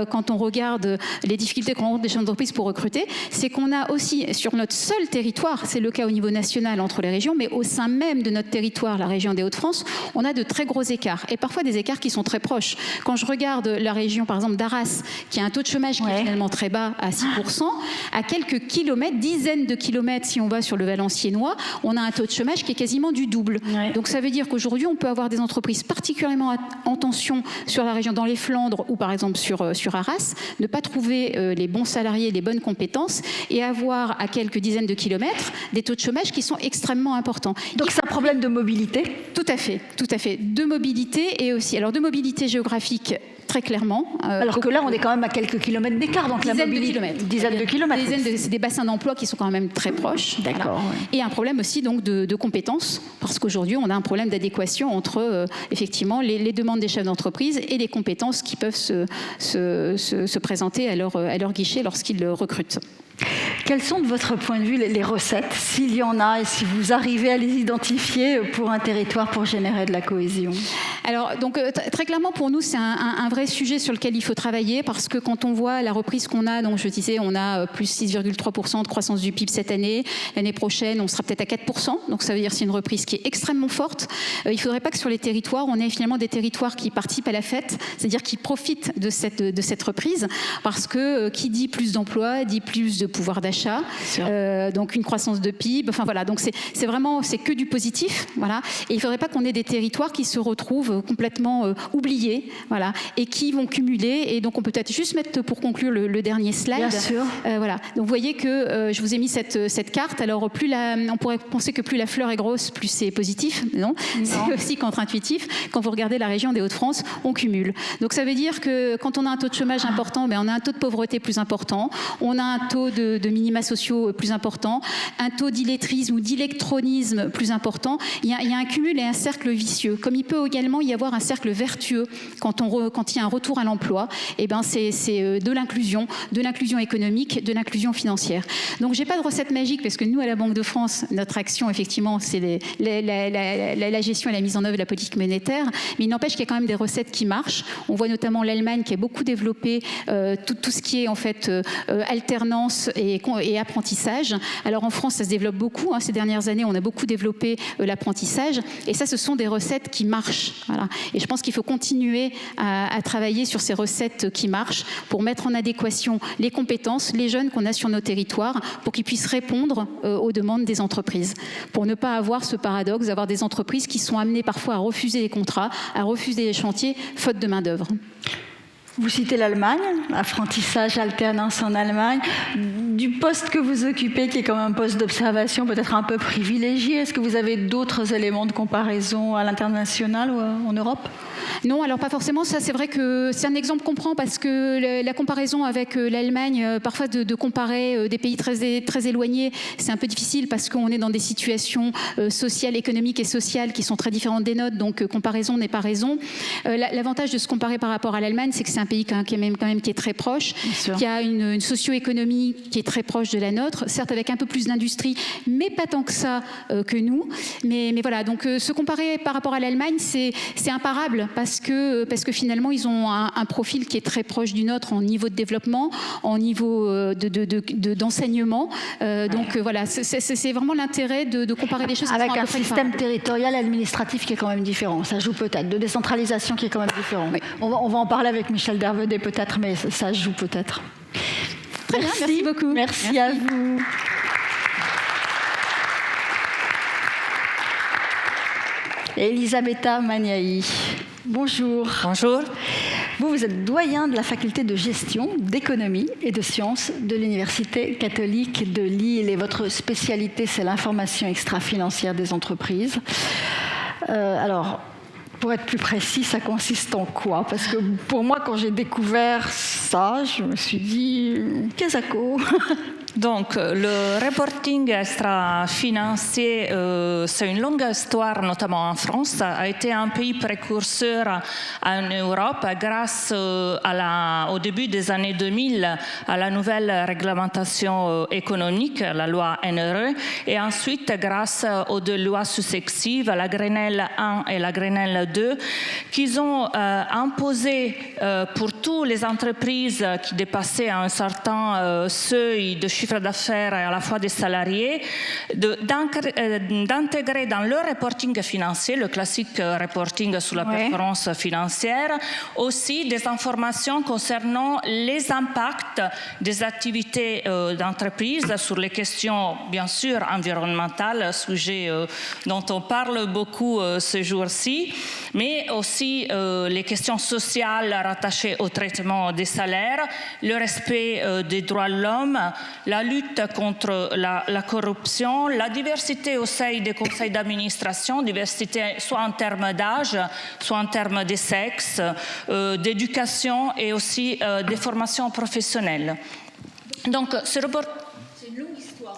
Speaker 3: quand on regarde les difficultés qu'on rencontre les chefs d'entreprise pour recruter, c'est qu'on a aussi sur notre seul territoire, c'est le cas au niveau national entre les régions, mais au sein même de notre territoire, la région des Hauts-de-France, on a de très gros écarts, et parfois des écarts qui sont très proches. Quand je regarde la région, par exemple, d'Arras, qui a un taux de chômage qui est finalement très bas, à 6%, à quelques kilomètres, dizaines de kilomètres, si on va sur le Valenciennois, on a un taux de chômage qui est quasiment du double. Donc ça veut dire qu'aujourd'hui, on peut avoir des entreprises particulièrement en tension sur la région, dans les Flandres ou par exemple sur Arras, ne pas trouver les bons salariés, les bonnes compétences et avoir à quelques dizaines de kilomètres des taux de chômage qui sont extrêmement importants.
Speaker 1: Donc c'est un problème de mobilité ?
Speaker 3: Tout à fait. De mobilité et aussi, alors de mobilité géographique, très clairement.
Speaker 1: Alors que là, on est quand même à quelques kilomètres d'écart, donc la mobilité, dizaines de kilomètres.
Speaker 3: C'est des bassins d'emploi qui sont quand même très proches.
Speaker 1: D'accord.
Speaker 3: Voilà. Et un problème aussi donc de compétences, parce qu'aujourd'hui, on a un problème d'adéquation entre effectivement les demandes des chefs d'entreprise et les compétences qui peuvent se présenter à leur guichet lorsqu'ils recrutent.
Speaker 1: Quelles sont, de votre point de vue, les recettes, s'il y en a, et si vous arrivez à les identifier pour un territoire pour générer de la cohésion ?
Speaker 3: Alors, donc, très clairement, pour nous, c'est un vrai sujet sur lequel il faut travailler, parce que quand on voit la reprise qu'on a, donc je disais, on a plus 6,3% de croissance du PIB cette année. L'année prochaine, on sera peut-être à 4%. Donc, ça veut dire que c'est une reprise qui est extrêmement forte. Il ne faudrait pas que sur les territoires, on ait finalement des territoires qui participent à la fête, c'est-à-dire qui profitent de cette reprise, parce que qui dit plus d'emplois, dit plus de pouvoir d'achat, donc une croissance de PIB. Enfin voilà, donc c'est vraiment que du positif, voilà. Et il ne faudrait pas qu'on ait des territoires qui se retrouvent complètement oubliés, voilà, et qui vont cumuler. Et donc on peut peut-être juste mettre pour conclure le dernier slide.
Speaker 1: Bien sûr.
Speaker 3: Voilà. Donc vous voyez que je vous ai mis cette carte. Alors on pourrait penser que plus la fleur est grosse, plus c'est positif. Non. C'est aussi contre-intuitif. Quand vous regardez la région des Hauts-de-France, on cumule. Donc ça veut dire que quand on a un taux de chômage important, on a un taux de pauvreté plus important, on a un taux de minima sociaux plus important, un taux d'illettrisme ou d'électronisme plus important. Il y a un cumul et un cercle vicieux. Comme il peut également y avoir un cercle vertueux quand il y a un retour à l'emploi, et ben c'est de l'inclusion économique, de l'inclusion financière. Donc j'ai pas de recette magique, parce que nous à la Banque de France, notre action effectivement c'est la gestion et la mise en œuvre de la politique monétaire, mais il n'empêche qu'il y a quand même des recettes qui marchent. On voit notamment l'Allemagne qui a beaucoup développé tout ce qui est en fait alternance et apprentissage. Alors en France, ça se développe beaucoup. Ces dernières années, on a beaucoup développé l'apprentissage. Et ça, ce sont des recettes qui marchent. Voilà. Et je pense qu'il faut continuer à travailler sur ces recettes qui marchent pour mettre en adéquation les compétences, les jeunes qu'on a sur nos territoires, pour qu'ils puissent répondre aux demandes des entreprises. Pour ne pas avoir ce paradoxe d'avoir des entreprises qui sont amenées parfois à refuser les contrats, à refuser les chantiers, faute de main-d'œuvre.
Speaker 1: Vous citez l'Allemagne, apprentissage, alternance en Allemagne. Du poste que vous occupez, qui est quand même un poste d'observation peut-être un peu privilégié, est-ce que vous avez d'autres éléments de comparaison à l'international ou en Europe ?
Speaker 3: Non, alors pas forcément. Ça, c'est vrai que c'est un exemple qu'on prend, parce que la comparaison avec l'Allemagne, parfois de comparer des pays très éloignés, c'est un peu difficile, parce qu'on est dans des situations sociales, économiques et sociales qui sont très différentes des nôtres. Donc, comparaison n'est pas raison. L'avantage de se comparer par rapport à l'Allemagne, c'est que c'est un pays quand même qui est très proche, qui a une socio-économie qui est très proche de la nôtre, certes avec un peu plus d'industrie, mais pas tant que ça que nous. Mais voilà, donc se comparer par rapport à l'Allemagne, c'est imparable, parce que finalement, ils ont un profil qui est très proche du nôtre en niveau de développement, en niveau d'enseignement. Donc voilà, c'est vraiment l'intérêt de comparer des choses
Speaker 1: avec un système territorial administratif qui est quand même différent. Ça joue peut-être, de décentralisation qui est quand même différent. Oui. On va en parler avec Michel Dervedet peut-être, mais ça joue peut-être.
Speaker 3: Très bien, merci beaucoup.
Speaker 1: Merci à vous. Elisabetta Magnaï. Bonjour.
Speaker 4: Bonjour.
Speaker 1: Vous êtes doyen de la faculté de gestion, d'économie et de sciences de l'Université catholique de Lille. Et votre spécialité, c'est l'information extra-financière des entreprises. Alors, pour être plus précis, ça consiste en quoi ? Parce que pour moi, quand j'ai découvert ça, je me suis dit, qu'est-ce que
Speaker 4: Donc, le reporting extra-financier, c'est une longue histoire, notamment en France. Ça a été un pays précurseur en Europe grâce au début des années 2000 à la nouvelle réglementation économique, la loi NRE, et ensuite grâce aux deux lois successives, la Grenelle 1 et la Grenelle 2, qui ont imposé pour toutes les entreprises qui dépassaient un certain seuil de chiffre d'affaires et à la fois des salariés, d'intégrer dans leur reporting financier, le classique reporting sur la performance financière, aussi des informations concernant les impacts des activités d'entreprise sur les questions, bien sûr, environnementales, sujet dont on parle beaucoup ces jours-ci, mais aussi les questions sociales rattachées au traitement des salaires, le respect des droits de l'homme, la lutte contre la corruption, la diversité au sein des conseils d'administration, diversité soit en termes d'âge, soit en termes de sexe, d'éducation et aussi des formations professionnelles. Donc, ce report...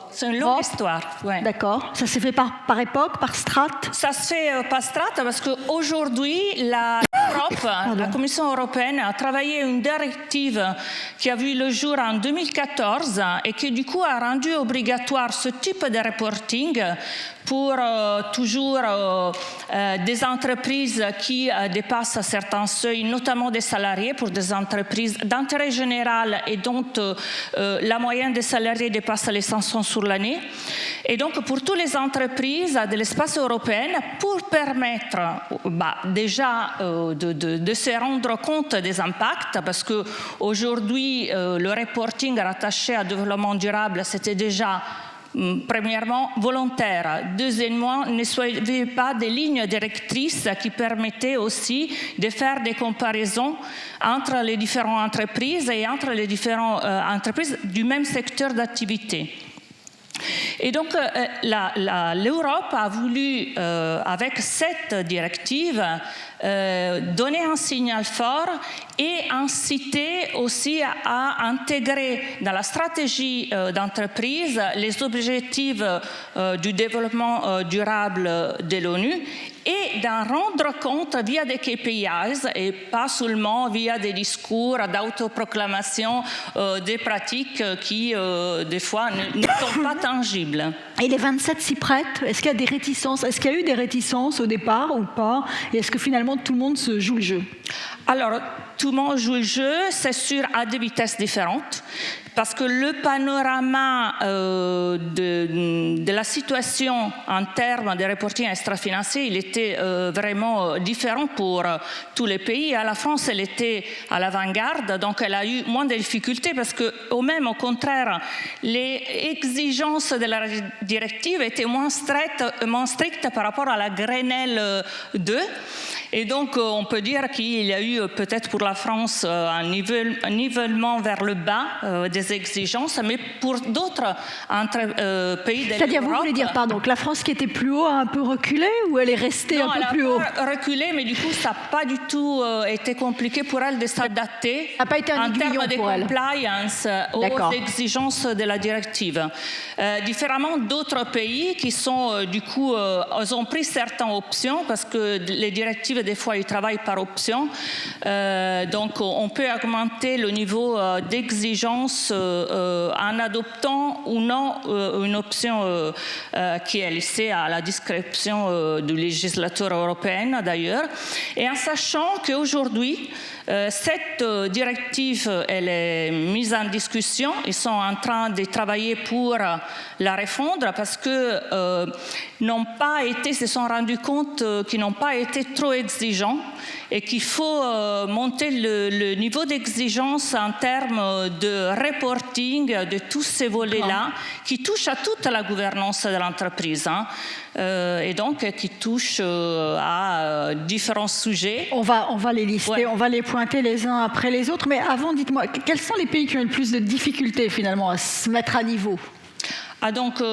Speaker 4: C'est une longue histoire. Ouais.
Speaker 1: D'accord. Ça s'est fait par époque, par strate?
Speaker 4: Ça se fait par strate parce qu'aujourd'hui, l'Europe, la Commission européenne a travaillé une directive qui a vu le jour en 2014 et qui du coup a rendu obligatoire ce type de reporting pour toujours des entreprises qui dépassent certains seuils, notamment des salariés, pour des entreprises d'intérêt général et dont la moyenne des salariés dépasse les 500 sur l'année. Et donc, pour toutes les entreprises de l'espace européen, pour permettre déjà de se rendre compte des impacts, parce qu'aujourd'hui, le reporting rattaché à développement durable, c'était déjà premièrement, volontaire. Deuxièmement, ne soyez pas des lignes directrices qui permettaient aussi de faire des comparaisons entre les différentes entreprises et entre les différentes entreprises du même secteur d'activité. Et donc, l'Europe a voulu, avec cette directive, donner un signal fort et inciter aussi à intégrer dans la stratégie d'entreprise les objectifs du développement durable de l'ONU et d'en rendre compte via des KPIs et pas seulement via des discours d'autoproclamation des pratiques qui, des fois, ne sont pas tangibles.
Speaker 1: Et les 27 s'y prêtent? Est-ce qu'il y a des réticences? Est-ce qu'il y a eu des réticences au départ ou pas? Et est-ce que finalement tout le monde se joue le jeu?
Speaker 4: Alors, tout le monde joue le jeu, c'est sûr, à des vitesses différentes, parce que le panorama de la situation en termes de reporting extra-financier, il était vraiment différent pour tous les pays. La France, elle était à l'avant-garde, donc elle a eu moins de difficultés, parce qu'au contraire, les exigences de la directive étaient moins strictes par rapport à la Grenelle 2. Et donc, on peut dire qu'il y a eu peut-être pour la France un nivellement vers le bas des exigences, mais pour d'autres pays de l'Europe...
Speaker 1: C'est-à-dire, vous voulez dire, pardon, que la France qui était plus haut a un peu reculé ou elle est restée un peu plus haut?
Speaker 4: Non, elle a pas reculé, mais du coup, ça n'a pas du tout été compliqué pour elle de s'adapter
Speaker 1: en termes
Speaker 4: de compliance aux exigences de la directive. Différemment d'autres pays qui sont, du coup, ils ont pris certaines options parce que les directives, des fois, ils travaillent par option. Donc, on peut augmenter le niveau d'exigence en adoptant ou non une option qui est laissée à la discrétion du législateur européen, d'ailleurs, et en sachant qu'aujourd'hui, cette directive, elle est mise en discussion. Ils sont en train de travailler pour la refondre parce que se sont rendus compte qu'ils n'ont pas été trop exigeants et qu'il faut monter le niveau d'exigence en termes de reporting de tous ces volets-là qui touchent à toute la gouvernance de l'entreprise et donc qui touchent à différents sujets.
Speaker 1: On va les lister, on va les pointer les uns après les autres, mais avant, dites-moi, quels sont les pays qui ont le plus de difficultés finalement à se mettre à niveau?
Speaker 4: Donc,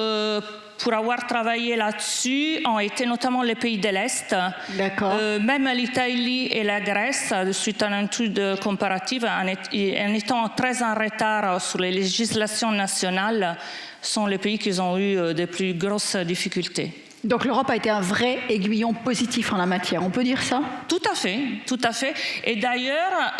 Speaker 4: pour avoir travaillé là-dessus ont été notamment les pays de l'Est.
Speaker 1: D'accord.
Speaker 4: Même l'Italie et la Grèce, suite à une étude comparative, en étant très en retard sur les législations nationales, sont les pays qui ont eu des plus grosses difficultés.
Speaker 1: Donc l'Europe a été un vrai aiguillon positif en la matière, on peut dire ça ?
Speaker 4: Tout à fait, tout à fait. Et d'ailleurs,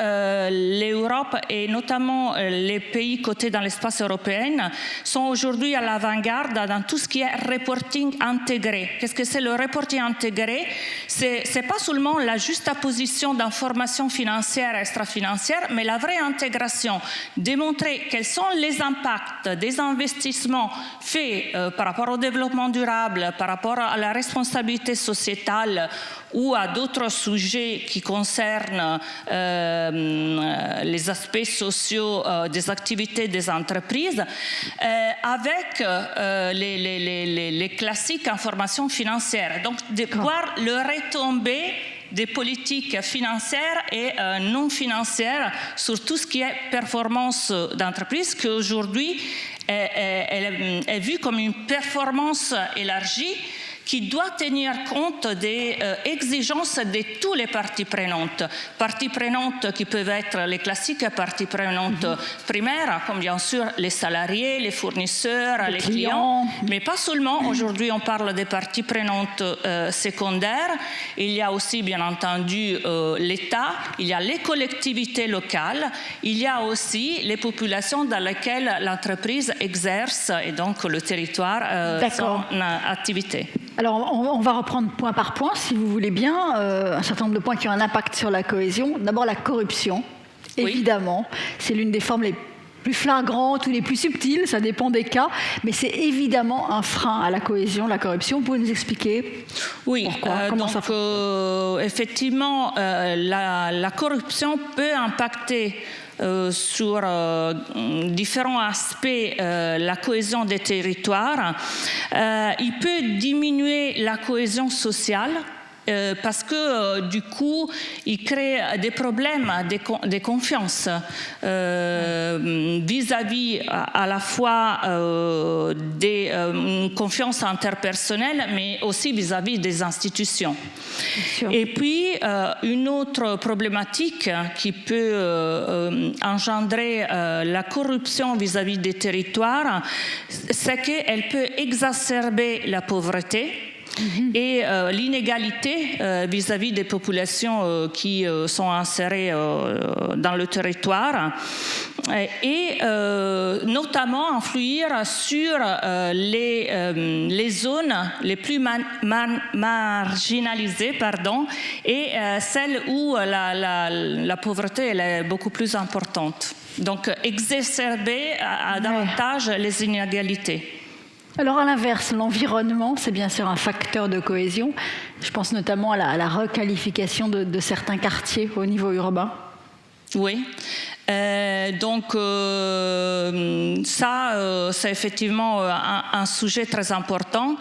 Speaker 4: l'Europe et notamment les pays cotés dans l'espace européen sont aujourd'hui à l'avant-garde dans tout ce qui est reporting intégré. Qu'est-ce que c'est le reporting intégré ? C'est pas seulement la juxtaposition d'informations financières et extra-financières, mais la vraie intégration. Démontrer quels sont les impacts des investissements faits par rapport au développement durable, par rapport à la responsabilité sociétale ou à d'autres sujets qui concernent les aspects sociaux des activités des entreprises, avec les classiques informations financières. Donc, de voir le retombée des politiques financières et non financières sur tout ce qui est performance d'entreprise, qui aujourd'hui est vue comme une performance élargie qui doit tenir compte des exigences de toutes les parties prenantes. Parties prenantes qui peuvent être les classiques parties prenantes primaires, comme bien sûr les salariés, les fournisseurs, les clients, mais pas seulement. Aujourd'hui, on parle des parties prenantes secondaires. Il y a aussi, bien entendu, l'État, il y a les collectivités locales, il y a aussi les populations dans lesquelles l'entreprise exerce et donc le territoire son activité.
Speaker 1: Alors, on va reprendre point par point, si vous voulez bien, un certain nombre de points qui ont un impact sur la cohésion. D'abord, la corruption, évidemment. C'est l'une des formes les plus flagrantes ou les plus subtiles, ça dépend des cas, mais c'est évidemment un frein à la cohésion, la corruption. Vous pouvez nous expliquer pourquoi, comment ça fonctionne ?
Speaker 4: Effectivement, la corruption peut impacter sur différents aspects la cohésion des territoires. Il peut diminuer la cohésion sociale parce que du coup, il crée des problèmes de confiance vis-à-vis à la fois des confiance interpersonnelle, mais aussi vis-à-vis des institutions. Et puis, une autre problématique qui peut engendrer la corruption vis-à-vis des territoires, c'est qu'elle peut exacerber la pauvreté et l'inégalité vis-à-vis des populations qui sont insérées dans le territoire et notamment influer sur les zones les plus marginalisées et celles où la pauvreté elle est beaucoup plus importante. Donc exacerber davantage les inégalités.
Speaker 1: Alors à l'inverse, l'environnement, c'est bien sûr un facteur de cohésion. Je pense notamment à la requalification de certains quartiers au niveau urbain.
Speaker 4: Oui. Donc ça, c'est effectivement un sujet très important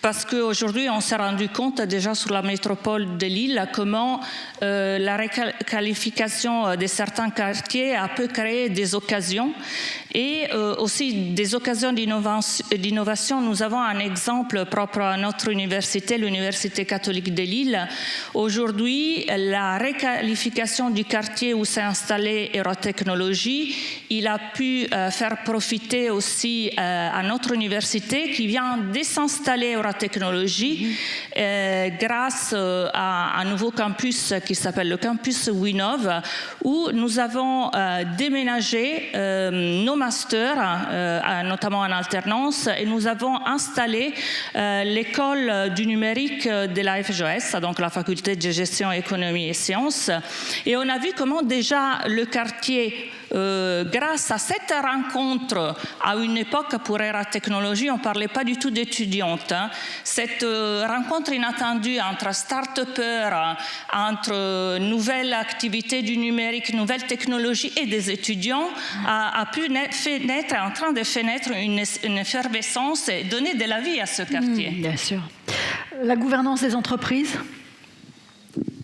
Speaker 4: parce qu'aujourd'hui, on s'est rendu compte déjà sur la métropole de Lille comment la requalification de certains quartiers a pu créer des occasions et aussi des occasions d'innovation. Nous avons un exemple propre à notre université, l'Université catholique de Lille. Aujourd'hui, la requalification du quartier où s'est installée Eurotechnologie, il a pu faire profiter aussi à notre université qui vient de s'installer Eurotechnologie grâce à un nouveau campus qui s'appelle le campus Winov, où nous avons déménagé nos masters, notamment en alternance, et nous avons installé l'école du numérique de la FGS, donc la faculté de gestion, économie et sciences. Et on a vu comment déjà le quartier, grâce à cette rencontre, à une époque pour Eurotechnologie, on ne parlait pas du tout d'étudiantes. Cette rencontre inattendue entre start-upers, entre nouvelles activités du numérique, nouvelles technologies et des étudiants, a pu est en train de faire naître une effervescence et donner de la vie à ce quartier.
Speaker 1: Bien sûr. La gouvernance des entreprises ?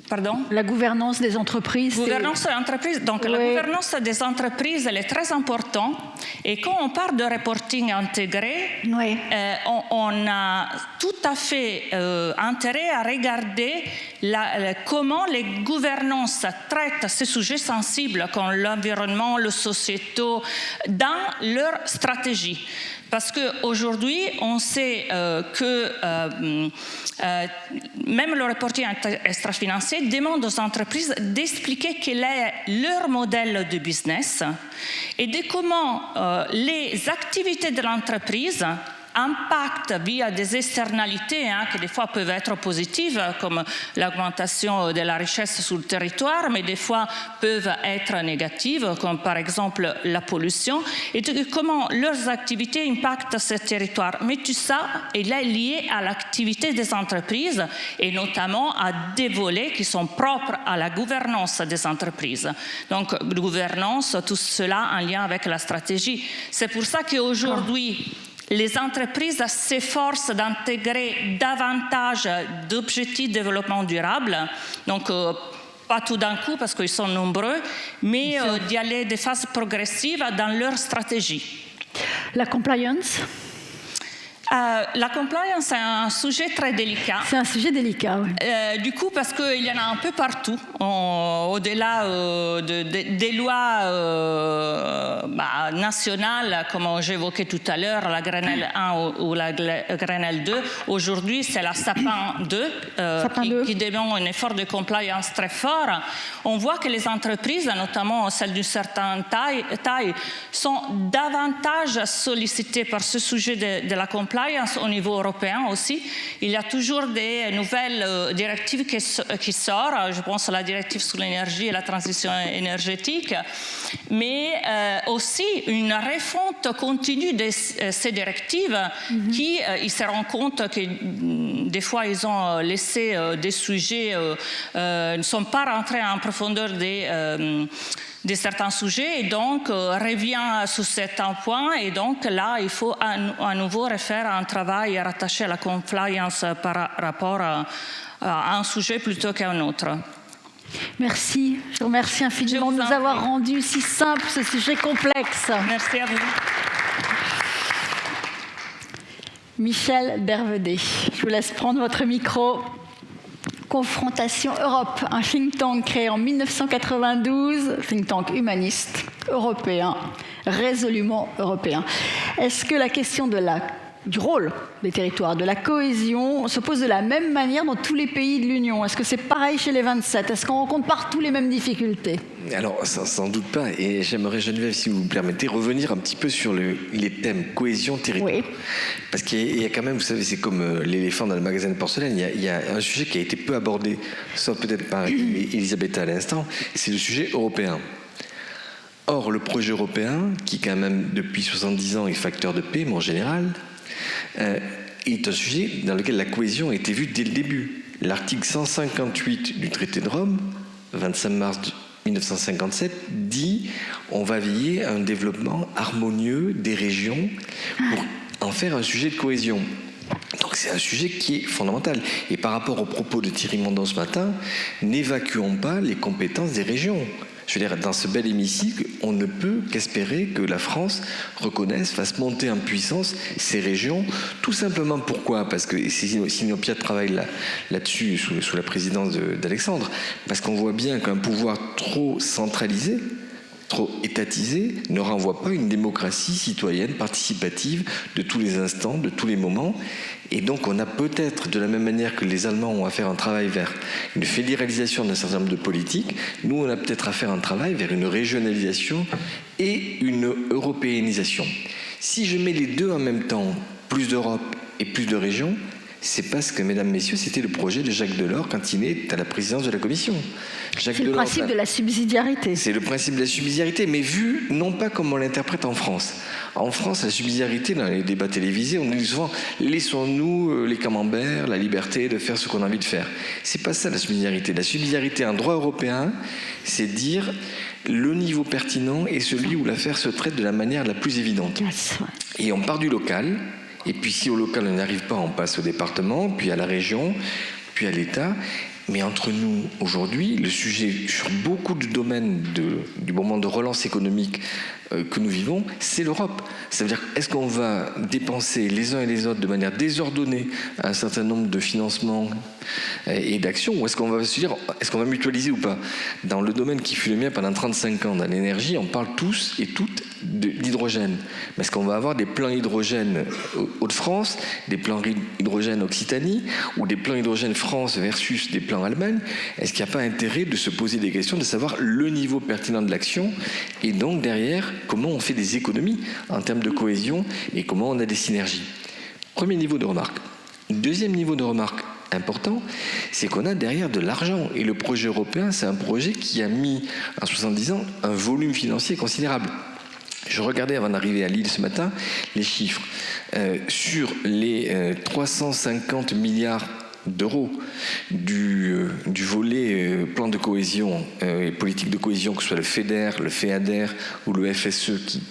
Speaker 4: Pardon?
Speaker 1: La gouvernance des entreprises.
Speaker 4: Gouvernance des entreprises. Donc, la gouvernance des entreprises, elle est très importante. Et quand on parle de reporting intégré, on a tout à fait intérêt à regarder comment les gouvernances traitent ces sujets sensibles comme l'environnement, le sociétal, dans leur stratégie. Parce qu'aujourd'hui, on sait que même le reporting extra-financier demande aux entreprises d'expliquer quel est leur modèle de business et de comment les activités de l'entreprise impactent via des externalités qui des fois peuvent être positives, comme l'augmentation de la richesse sur le territoire, mais des fois peuvent être négatives, comme par exemple la pollution, et de comment leurs activités impactent ce territoire. Mais tout ça est lié à l'activité des entreprises et notamment à des volets qui sont propres à la gouvernance des entreprises. Donc, gouvernance, tout cela en lien avec la stratégie. C'est pour ça qu'aujourd'hui, les entreprises s'efforcent d'intégrer davantage d'objectifs de développement durable, donc pas tout d'un coup parce qu'ils sont nombreux, mais d'y aller de façon progressive dans leur stratégie.
Speaker 1: La compliance?
Speaker 4: La compliance est un sujet très délicat.
Speaker 1: C'est un sujet délicat, oui.
Speaker 4: Du coup, parce qu'il y en a un peu partout, au-delà des lois nationales, comme j'évoquais tout à l'heure, la Grenelle 1 ou la Grenelle 2. Aujourd'hui, c'est la Sapin 2 qui demande un effort de compliance très fort. On voit que les entreprises, notamment celles d'une certaine taille, sont davantage sollicitées par ce sujet de la compliance au niveau européen aussi. Il y a toujours des nouvelles directives qui sortent. Je pense à la directive sur l'énergie et la transition énergétique, mais aussi une refonte continue de ces directives qui, ils se rendent compte que des fois, ils ont laissé des sujets, ne sont pas rentrés en profondeur de certains sujets, et donc revient sur certains points, et donc là, il faut à nouveau refaire un travail rattaché à la compliance par rapport à un sujet plutôt qu'à un autre.
Speaker 1: Merci. Je vous remercie infiniment de nous avoir rendu si simple ce sujet complexe.
Speaker 4: Merci à vous.
Speaker 1: Michel Dervedé, je vous laisse prendre votre micro. Confrontation Europe, un think tank créé en 1992, think tank humaniste, européen, résolument européen. Est-ce que la question du rôle des territoires, de la cohésion, se pose de la même manière dans tous les pays de l'Union? Est-ce que c'est pareil chez les 27? Est-ce qu'on rencontre partout les mêmes difficultés?
Speaker 5: Alors, sans doute pas. Et j'aimerais, Geneviève, si vous me permettez, revenir un petit peu sur les thèmes cohésion, territoire. Oui. Parce qu'il y a quand même, vous savez, c'est comme l'éléphant dans le magasin de porcelaine, il y a un sujet qui a été peu abordé, sauf peut-être par Elisabetta à l'instant, c'est le sujet européen. Or, le projet européen, qui quand même depuis 70 ans est facteur de paix, mais en général, est un sujet dans lequel la cohésion a été vue dès le début. L'article 158 du traité de Rome, 25 mars 1957, dit on va veiller à un développement harmonieux des régions pour en faire un sujet de cohésion. Donc c'est un sujet qui est fondamental. Et par rapport aux propos de Thierry Mondon ce matin, n'évacuons pas les compétences des régions. Je veux dire, dans ce bel hémicycle, on ne peut qu'espérer que la France reconnaisse, fasse monter en puissance ces régions. Tout simplement pourquoi? Parce que Sinopia travaille là-dessus sous la présidence d'Alexandre. Parce qu'on voit bien qu'un pouvoir trop centralisé, trop étatisé, ne renvoie pas une démocratie citoyenne, participative, de tous les instants, de tous les moments. Et donc on a peut-être, de la même manière que les Allemands ont à faire un travail vers une fédéralisation d'un certain nombre de politiques, nous on a peut-être à faire un travail vers une régionalisation et une européanisation. Si je mets les deux en même temps, plus d'Europe et plus de régions, c'est parce que, mesdames, messieurs, c'était le projet de Jacques Delors quand il est à la présidence de la Commission.
Speaker 1: C'est le principe de la subsidiarité.
Speaker 5: C'est le principe de la subsidiarité, mais vu non pas comme on l'interprète en France. En France, la subsidiarité, dans les débats télévisés, on nous dit souvent « laissons-nous les camemberts, la liberté de faire ce qu'on a envie de faire ». C'est pas ça la subsidiarité. La subsidiarité en droit européen, c'est dire le niveau pertinent est celui où l'affaire se traite de la manière la plus évidente. Et on part du local. Et puis si au local on n'y arrive pas, on passe au département, puis à la région, puis à l'État. Mais entre nous, aujourd'hui, le sujet sur beaucoup de domaines du moment de relance économique que nous vivons, c'est l'Europe. Ça veut dire, est-ce qu'on va dépenser les uns et les autres de manière désordonnée un certain nombre de financements et d'actions, ou est-ce qu'on va se dire, est-ce qu'on va mutualiser ou pas? Dans le domaine qui fut le mien pendant 35 ans, dans l'énergie, on parle tous et toutes d'hydrogène. Mais est-ce qu'on va avoir des plans hydrogène Hauts-de-France, des plans hydrogène Occitanie, ou des plans hydrogène France versus des plans Allemagne? Est-ce qu'il n'y a pas intérêt de se poser des questions, de savoir le niveau pertinent de l'action, et donc derrière, comment on fait des économies en termes de cohésion et comment on a des synergies? Premier niveau de remarque. Deuxième niveau de remarque important, c'est qu'on a derrière de l'argent. Et le projet européen, c'est un projet qui a mis, en 70 ans, un volume financier considérable. Je regardais avant d'arriver à Lille ce matin les chiffres. Sur les 350 milliards d'euros du volet plan de cohésion et politique de cohésion, que ce soit le FEDER, le FEADER ou le FSE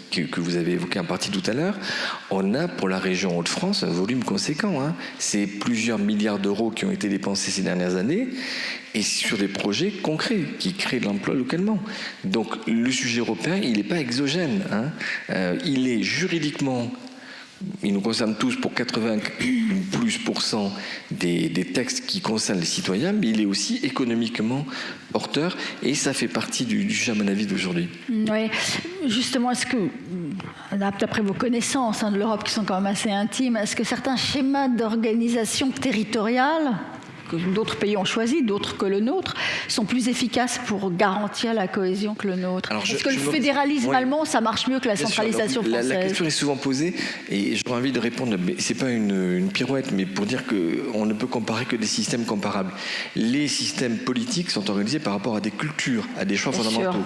Speaker 5: que vous avez évoqué en partie tout à l'heure, on a pour la région Hauts-de-France un volume conséquent. C'est plusieurs milliards d'euros qui ont été dépensés ces dernières années et sur des projets concrets qui créent de l'emploi localement. Donc le sujet européen, il n'est pas exogène. Il est juridiquement... Il nous concerne tous pour 80% des textes qui concernent les citoyens, mais il est aussi économiquement porteur et ça fait partie du sujet, à mon avis, d'aujourd'hui.
Speaker 1: Oui, justement, est-ce que, d'après vos connaissances de l'Europe qui sont quand même assez intimes, est-ce que certains schémas d'organisation territoriale que d'autres pays ont choisi, d'autres que le nôtre, sont plus efficaces pour garantir la cohésion que le nôtre? Est-ce que le fédéralisme allemand, ça marche mieux que la centralisation française?
Speaker 5: La question est souvent posée et j'aurais envie de répondre, mais c'est pas une pirouette, mais pour dire qu'on ne peut comparer que des systèmes comparables. Les systèmes politiques sont organisés par rapport à des cultures, à des choix fondamentaux.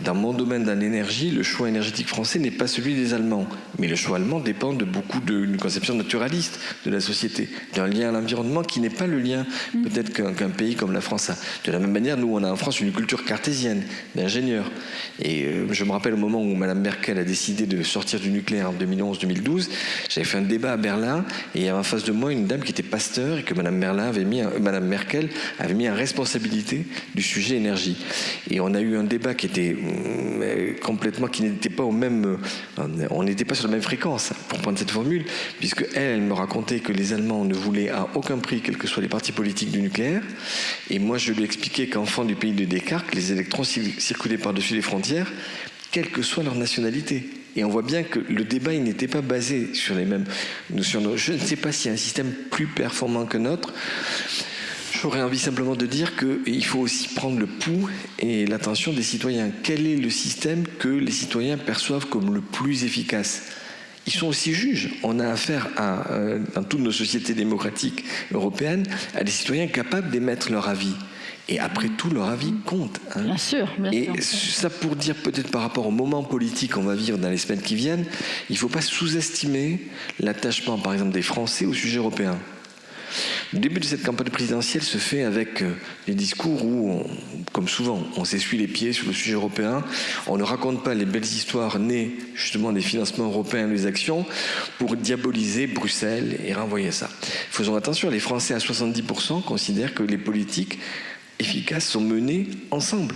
Speaker 5: Dans mon domaine, dans l'énergie, le choix énergétique français n'est pas celui des Allemands, mais le choix allemand dépend de beaucoup d'une conception naturaliste de la société, d'un lien à l'environnement qui n'est pas le lien peut-être qu'un pays comme la France a. De la même manière, nous, on a en France une culture cartésienne, d'ingénieurs. Et je me rappelle au moment où Mme Merkel a décidé de sortir du nucléaire en 2011-2012, j'avais fait un débat à Berlin, et il y avait en face de moi une dame qui était pasteur, et que Mme Merkel avait mis en responsabilité du sujet énergie. Et on a eu un débat qui était complètement, qui n'était pas au même... on n'était pas sur la même fréquence, pour prendre cette formule, puisque elle me racontait que les Allemands ne voulaient à aucun prix, quels que soient les partis politiques du nucléaire, et moi je lui expliquais qu'enfant du pays de Descartes, les électrons circulaient par-dessus les frontières, quelle que soit leur nationalité. Et on voit bien que le débat, il n'était pas basé sur les mêmes notions. Je ne sais pas s'il y a un système plus performant que notre. J'aurais envie simplement de dire qu'il faut aussi prendre le pouls et l'attention des citoyens. Quel est le système que les citoyens perçoivent comme le plus efficace ? Ils sont aussi juges. On a affaire dans toutes nos sociétés démocratiques européennes à des citoyens capables d'émettre leur avis. Et après tout, leur avis compte.
Speaker 1: Bien sûr, bien sûr.
Speaker 5: Et ça pour dire peut-être par rapport au moment politique qu'on va vivre dans les semaines qui viennent, il ne faut pas sous-estimer l'attachement, par exemple, des Français au sujet européen. Le début de cette campagne présidentielle se fait avec des discours où, comme souvent, on s'essuie les pieds sur le sujet européen. On ne raconte pas les belles histoires nées justement des financements européens, des actions, pour diaboliser Bruxelles et renvoyer ça. Faisons attention, les Français à 70% considèrent que les politiques efficaces sont menées ensemble.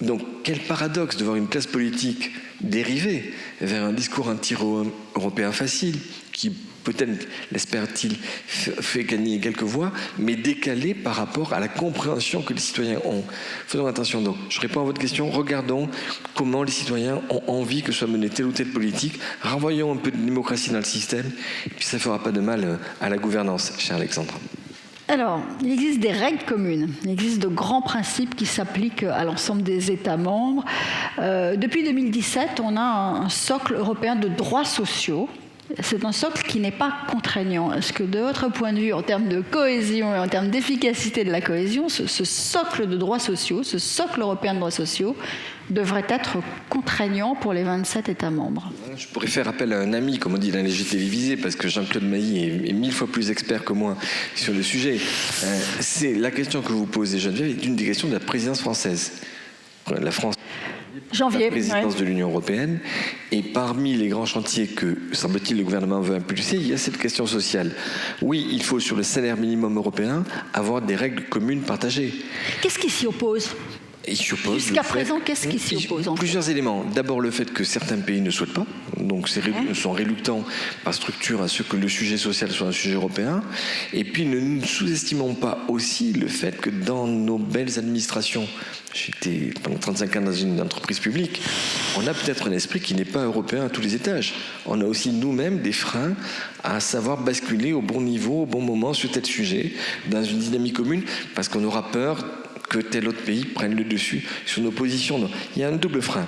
Speaker 5: Donc, quel paradoxe de voir une classe politique dériver vers un discours anti-européen facile, qui peut-être, l'espère-t-il, fait gagner quelques voix, mais décalé par rapport à la compréhension que les citoyens ont. Faisons attention donc. Je réponds à votre question. Regardons comment les citoyens ont envie que soit menée telle ou telle politique. Renvoyons un peu de démocratie dans le système, et puis ça ne fera pas de mal à la gouvernance, cher Alexandre.
Speaker 1: Alors, il existe des règles communes, il existe de grands principes qui s'appliquent à l'ensemble des États membres. Depuis 2017, on a un socle européen de droits sociaux. C'est un socle qui n'est pas contraignant. Est-ce que de votre point de vue, en termes de cohésion et en termes d'efficacité de la cohésion, ce socle de droits sociaux, ce socle européen de droits sociaux, devrait être contraignant pour les 27 États membres?
Speaker 5: Je pourrais faire appel à un ami, comme on dit dans les jeux télévisés, parce que Jean-Claude Mailly est 1000 fois plus expert que moi sur le sujet. C'est la question que vous posez, Geneviève, est une des questions de la présidence française. La France
Speaker 1: janvier,
Speaker 5: la présidence de l'Union européenne. Et parmi les grands chantiers que, semble-t-il, le gouvernement veut impulser, il y a cette question sociale. Oui, il faut, sur le salaire minimum européen, avoir des règles communes partagées.
Speaker 1: Qu'est-ce qui s'y oppose ? Jusqu'à présent, qu'est-ce qui s'y oppose?
Speaker 5: Plusieurs éléments. D'abord, le fait que certains pays ne souhaitent pas, donc sont réluctants par structure à ce que le sujet social soit un sujet européen. Et puis, ne sous-estimons pas aussi le fait que dans nos belles administrations, j'étais pendant 35 ans dans une entreprise publique, on a peut-être un esprit qui n'est pas européen à tous les étages. On a aussi nous-mêmes des freins à savoir basculer au bon niveau, au bon moment sur tel sujet, dans une dynamique commune, parce qu'on aura peur que tel autre pays prenne le dessus sur nos positions. Donc, il y a un double frein.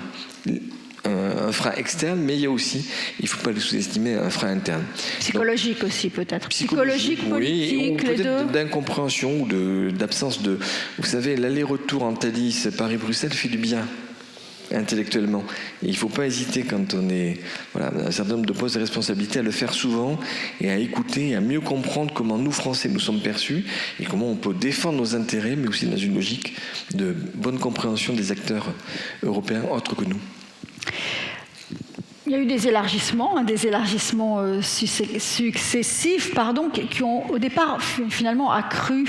Speaker 5: Un frein externe, mais il y a aussi, il ne faut pas le sous-estimer, un frein interne.
Speaker 1: Psychologique aussi, peut-être. Psychologique, politique,
Speaker 5: oui, ou
Speaker 1: les deux.
Speaker 5: Peut-être d'incompréhension ou d'absence de... Vous savez, l'aller-retour en Thalys, Paris-Bruxelles fait du bien intellectuellement. Et il ne faut pas hésiter quand on est un certain nombre de postes de responsabilité à le faire souvent et à écouter et à mieux comprendre comment nous, Français, nous sommes perçus et comment on peut défendre nos intérêts, mais aussi dans une logique de bonne compréhension des acteurs européens autres que nous.
Speaker 1: Il y a eu des élargissements successifs, qui ont au départ finalement accru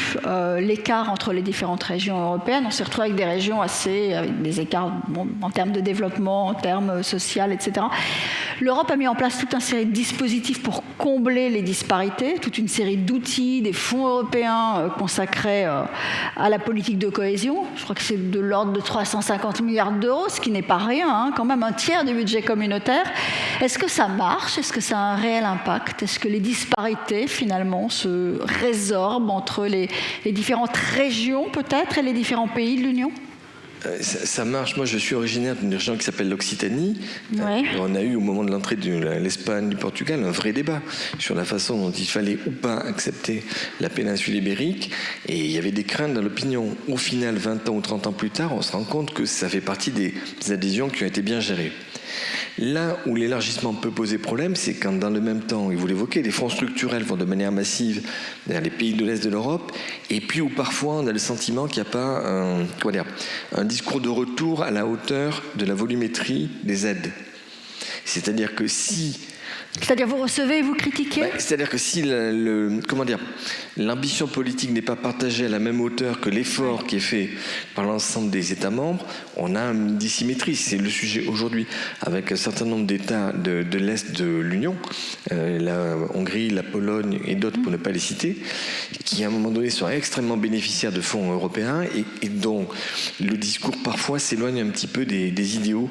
Speaker 1: l'écart entre les différentes régions européennes. On s'est retrouvé avec des régions avec des écarts en termes de développement, en termes social, etc. L'Europe a mis en place toute une série de dispositifs pour combler les disparités, toute une série d'outils, des fonds européens consacrés à la politique de cohésion. Je crois que c'est de l'ordre de 350 milliards d'euros, ce qui n'est pas rien, quand même un tiers du budget communautaire. Est-ce que ça marche? Est-ce que ça a un réel impact? Est-ce que les disparités, finalement, se résorbent entre les différentes régions, peut-être, et les différents pays de l'Union?
Speaker 5: Ça marche. Moi, je suis originaire d'une région qui s'appelle l'Occitanie.
Speaker 1: Ouais.
Speaker 5: On a eu, au moment de l'entrée de l'Espagne, du Portugal, un vrai débat sur la façon dont il fallait ou pas accepter la péninsule ibérique. Et il y avait des craintes dans l'opinion. Au final, 20 ans ou 30 ans plus tard, on se rend compte que ça fait partie des adhésions qui ont été bien gérées. Là où l'élargissement peut poser problème, c'est quand dans le même temps, et vous l'évoquez, les fonds structurels vont de manière massive vers les pays de l'Est de l'Europe, et puis où parfois on a le sentiment qu'il n'y a pas un discours de retour à la hauteur de la volumétrie des aides. C'est-à-dire que
Speaker 1: C'est-à-dire vous recevez et vous critiquez?
Speaker 5: C'est-à-dire que si l'ambition politique n'est pas partagée à la même hauteur que l'effort qui est fait par l'ensemble des États membres, on a une dissymétrie. C'est le sujet aujourd'hui avec un certain nombre d'États de l'Est de l'Union, la Hongrie, la Pologne et d'autres pour ne pas les citer, qui à un moment donné sont extrêmement bénéficiaires de fonds européens et dont le discours parfois s'éloigne un petit peu des idéaux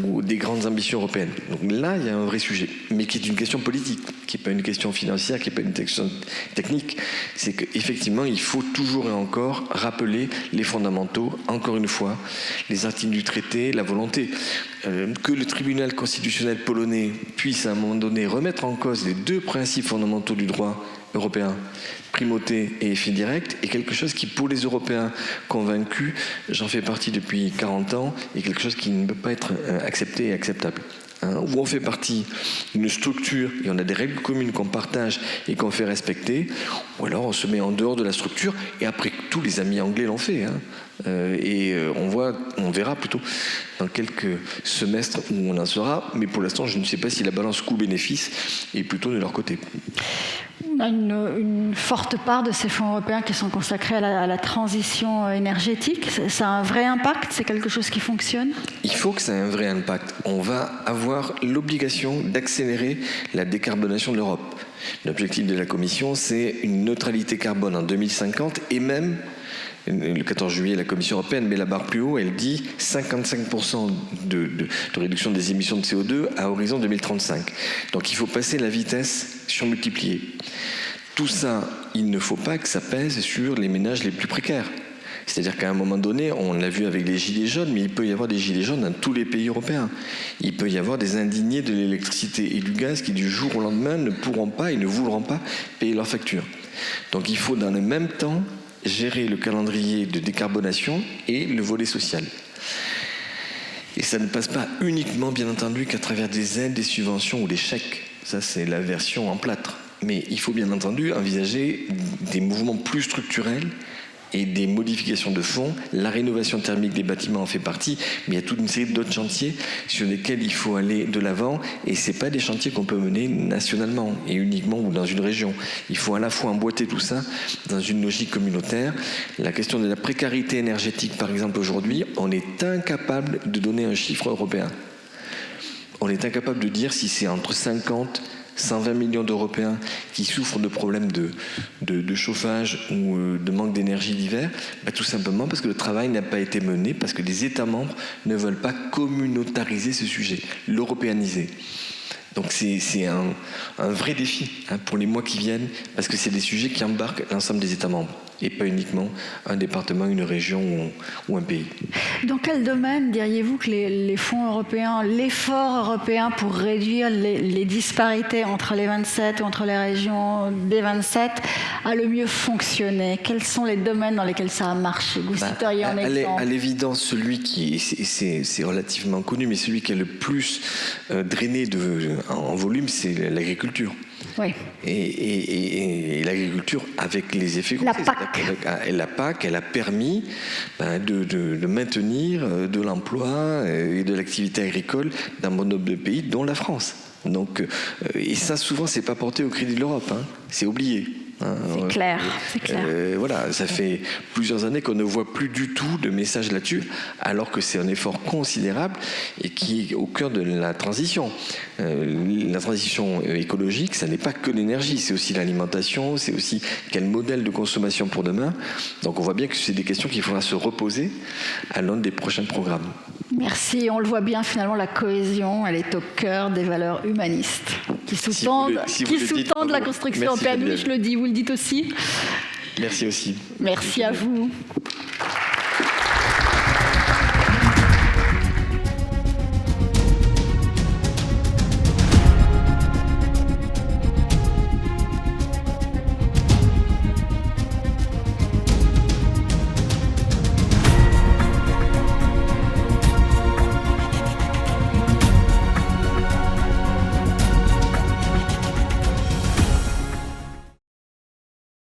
Speaker 5: ou des grandes ambitions européennes. Donc là, il y a un vrai sujet, mais qui est une question politique, qui n'est pas une question financière, qui n'est pas une question technique. C'est qu'effectivement, il faut toujours et encore rappeler les fondamentaux, encore une fois, les articles du traité, la volonté que le tribunal constitutionnel polonais puisse à un moment donné remettre en cause les deux principes fondamentaux du droit européen, primauté et effet direct, est quelque chose qui, pour les Européens convaincus, j'en fais partie depuis 40 ans, est quelque chose qui ne peut pas être accepté et acceptable. Où on fait partie d'une structure et on a des règles communes qu'on partage et qu'on fait respecter, ou alors on se met en dehors de la structure, et après tous les amis anglais l'ont fait. On verra plutôt dans quelques semestres où on en sera, mais pour l'instant je ne sais pas si la balance coût-bénéfice est plutôt de leur côté.
Speaker 1: On a une forte part de ces fonds européens qui sont consacrés à la transition énergétique. Ça a un vrai impact? C'est quelque chose qui fonctionne?
Speaker 5: Il faut que ça ait un vrai impact. On va avoir l'obligation d'accélérer la décarbonation de l'Europe. L'objectif de la Commission, c'est une neutralité carbone en 2050 et même, le 14 juillet, la Commission européenne met la barre plus haut, elle dit 55% de réduction des émissions de CO2 à horizon 2035. Donc il faut passer la vitesse surmultipliée. Tout ça, il ne faut pas que ça pèse sur les ménages les plus précaires. C'est-à-dire qu'à un moment donné, on l'a vu avec les gilets jaunes, mais il peut y avoir des gilets jaunes dans tous les pays européens. Il peut y avoir des indignés de l'électricité et du gaz qui, du jour au lendemain, ne pourront pas et ne voudront pas payer leurs factures. Donc il faut, dans le même temps, gérer le calendrier de décarbonation et le volet social. Et ça ne passe pas uniquement, bien entendu, qu'à travers des aides, des subventions ou des chèques. Ça, c'est la version en plâtre. Mais il faut bien entendu envisager des mouvements plus structurels et des modifications de fond. La rénovation thermique des bâtiments en fait partie, mais il y a toute une série d'autres chantiers sur lesquels il faut aller de l'avant, et c'est pas des chantiers qu'on peut mener nationalement et uniquement ou dans une région. Il faut à la fois emboîter tout ça dans une logique communautaire. La question de la précarité énergétique, par exemple, aujourd'hui, on est incapable de donner un chiffre européen. On est incapable de dire si c'est entre 50 120 millions d'Européens qui souffrent de problèmes de chauffage ou de manque d'énergie l'hiver, tout simplement parce que le travail n'a pas été mené, parce que les États membres ne veulent pas communautariser ce sujet, l'européaniser. Donc c'est un vrai défi pour les mois qui viennent, parce que c'est des sujets qui embarquent l'ensemble des États membres, et pas uniquement un département, une région ou un pays.
Speaker 1: Dans quel domaine diriez-vous que les fonds européens, l'effort européen pour réduire les disparités entre les 27 ou entre les régions des 27 a le mieux fonctionné? Quels sont les domaines dans lesquels ça a marché? Vous citeriez un exemple? À
Speaker 5: l'évidence, celui qui, c'est relativement connu, mais celui qui est le plus drainé en volume, c'est l'agriculture.
Speaker 1: Oui.
Speaker 5: Et l'agriculture, avec les effets qu'on sait, la PAC, elle a permis de maintenir de l'emploi et de l'activité agricole dans bon nombre de pays, dont la France. Donc, et ça, souvent, c'est pas porté au crédit de l'Europe, c'est oublié.
Speaker 1: C'est clair, c'est clair.
Speaker 5: Voilà, ça fait plusieurs années qu'on ne voit plus du tout de message là-dessus, alors que c'est un effort considérable et qui est au cœur de la transition. La transition écologique, ça n'est pas que l'énergie, c'est aussi l'alimentation, c'est aussi quel modèle de consommation pour demain. Donc on voit bien que c'est des questions qu'il faudra se reposer à l'un des prochains programmes.
Speaker 1: Merci, on le voit bien finalement, la cohésion, elle est au cœur des valeurs humanistes qui sous-tendent la construction européenne. Oui, je le dis, vous le dites aussi.
Speaker 5: Merci aussi.
Speaker 1: Merci à vous.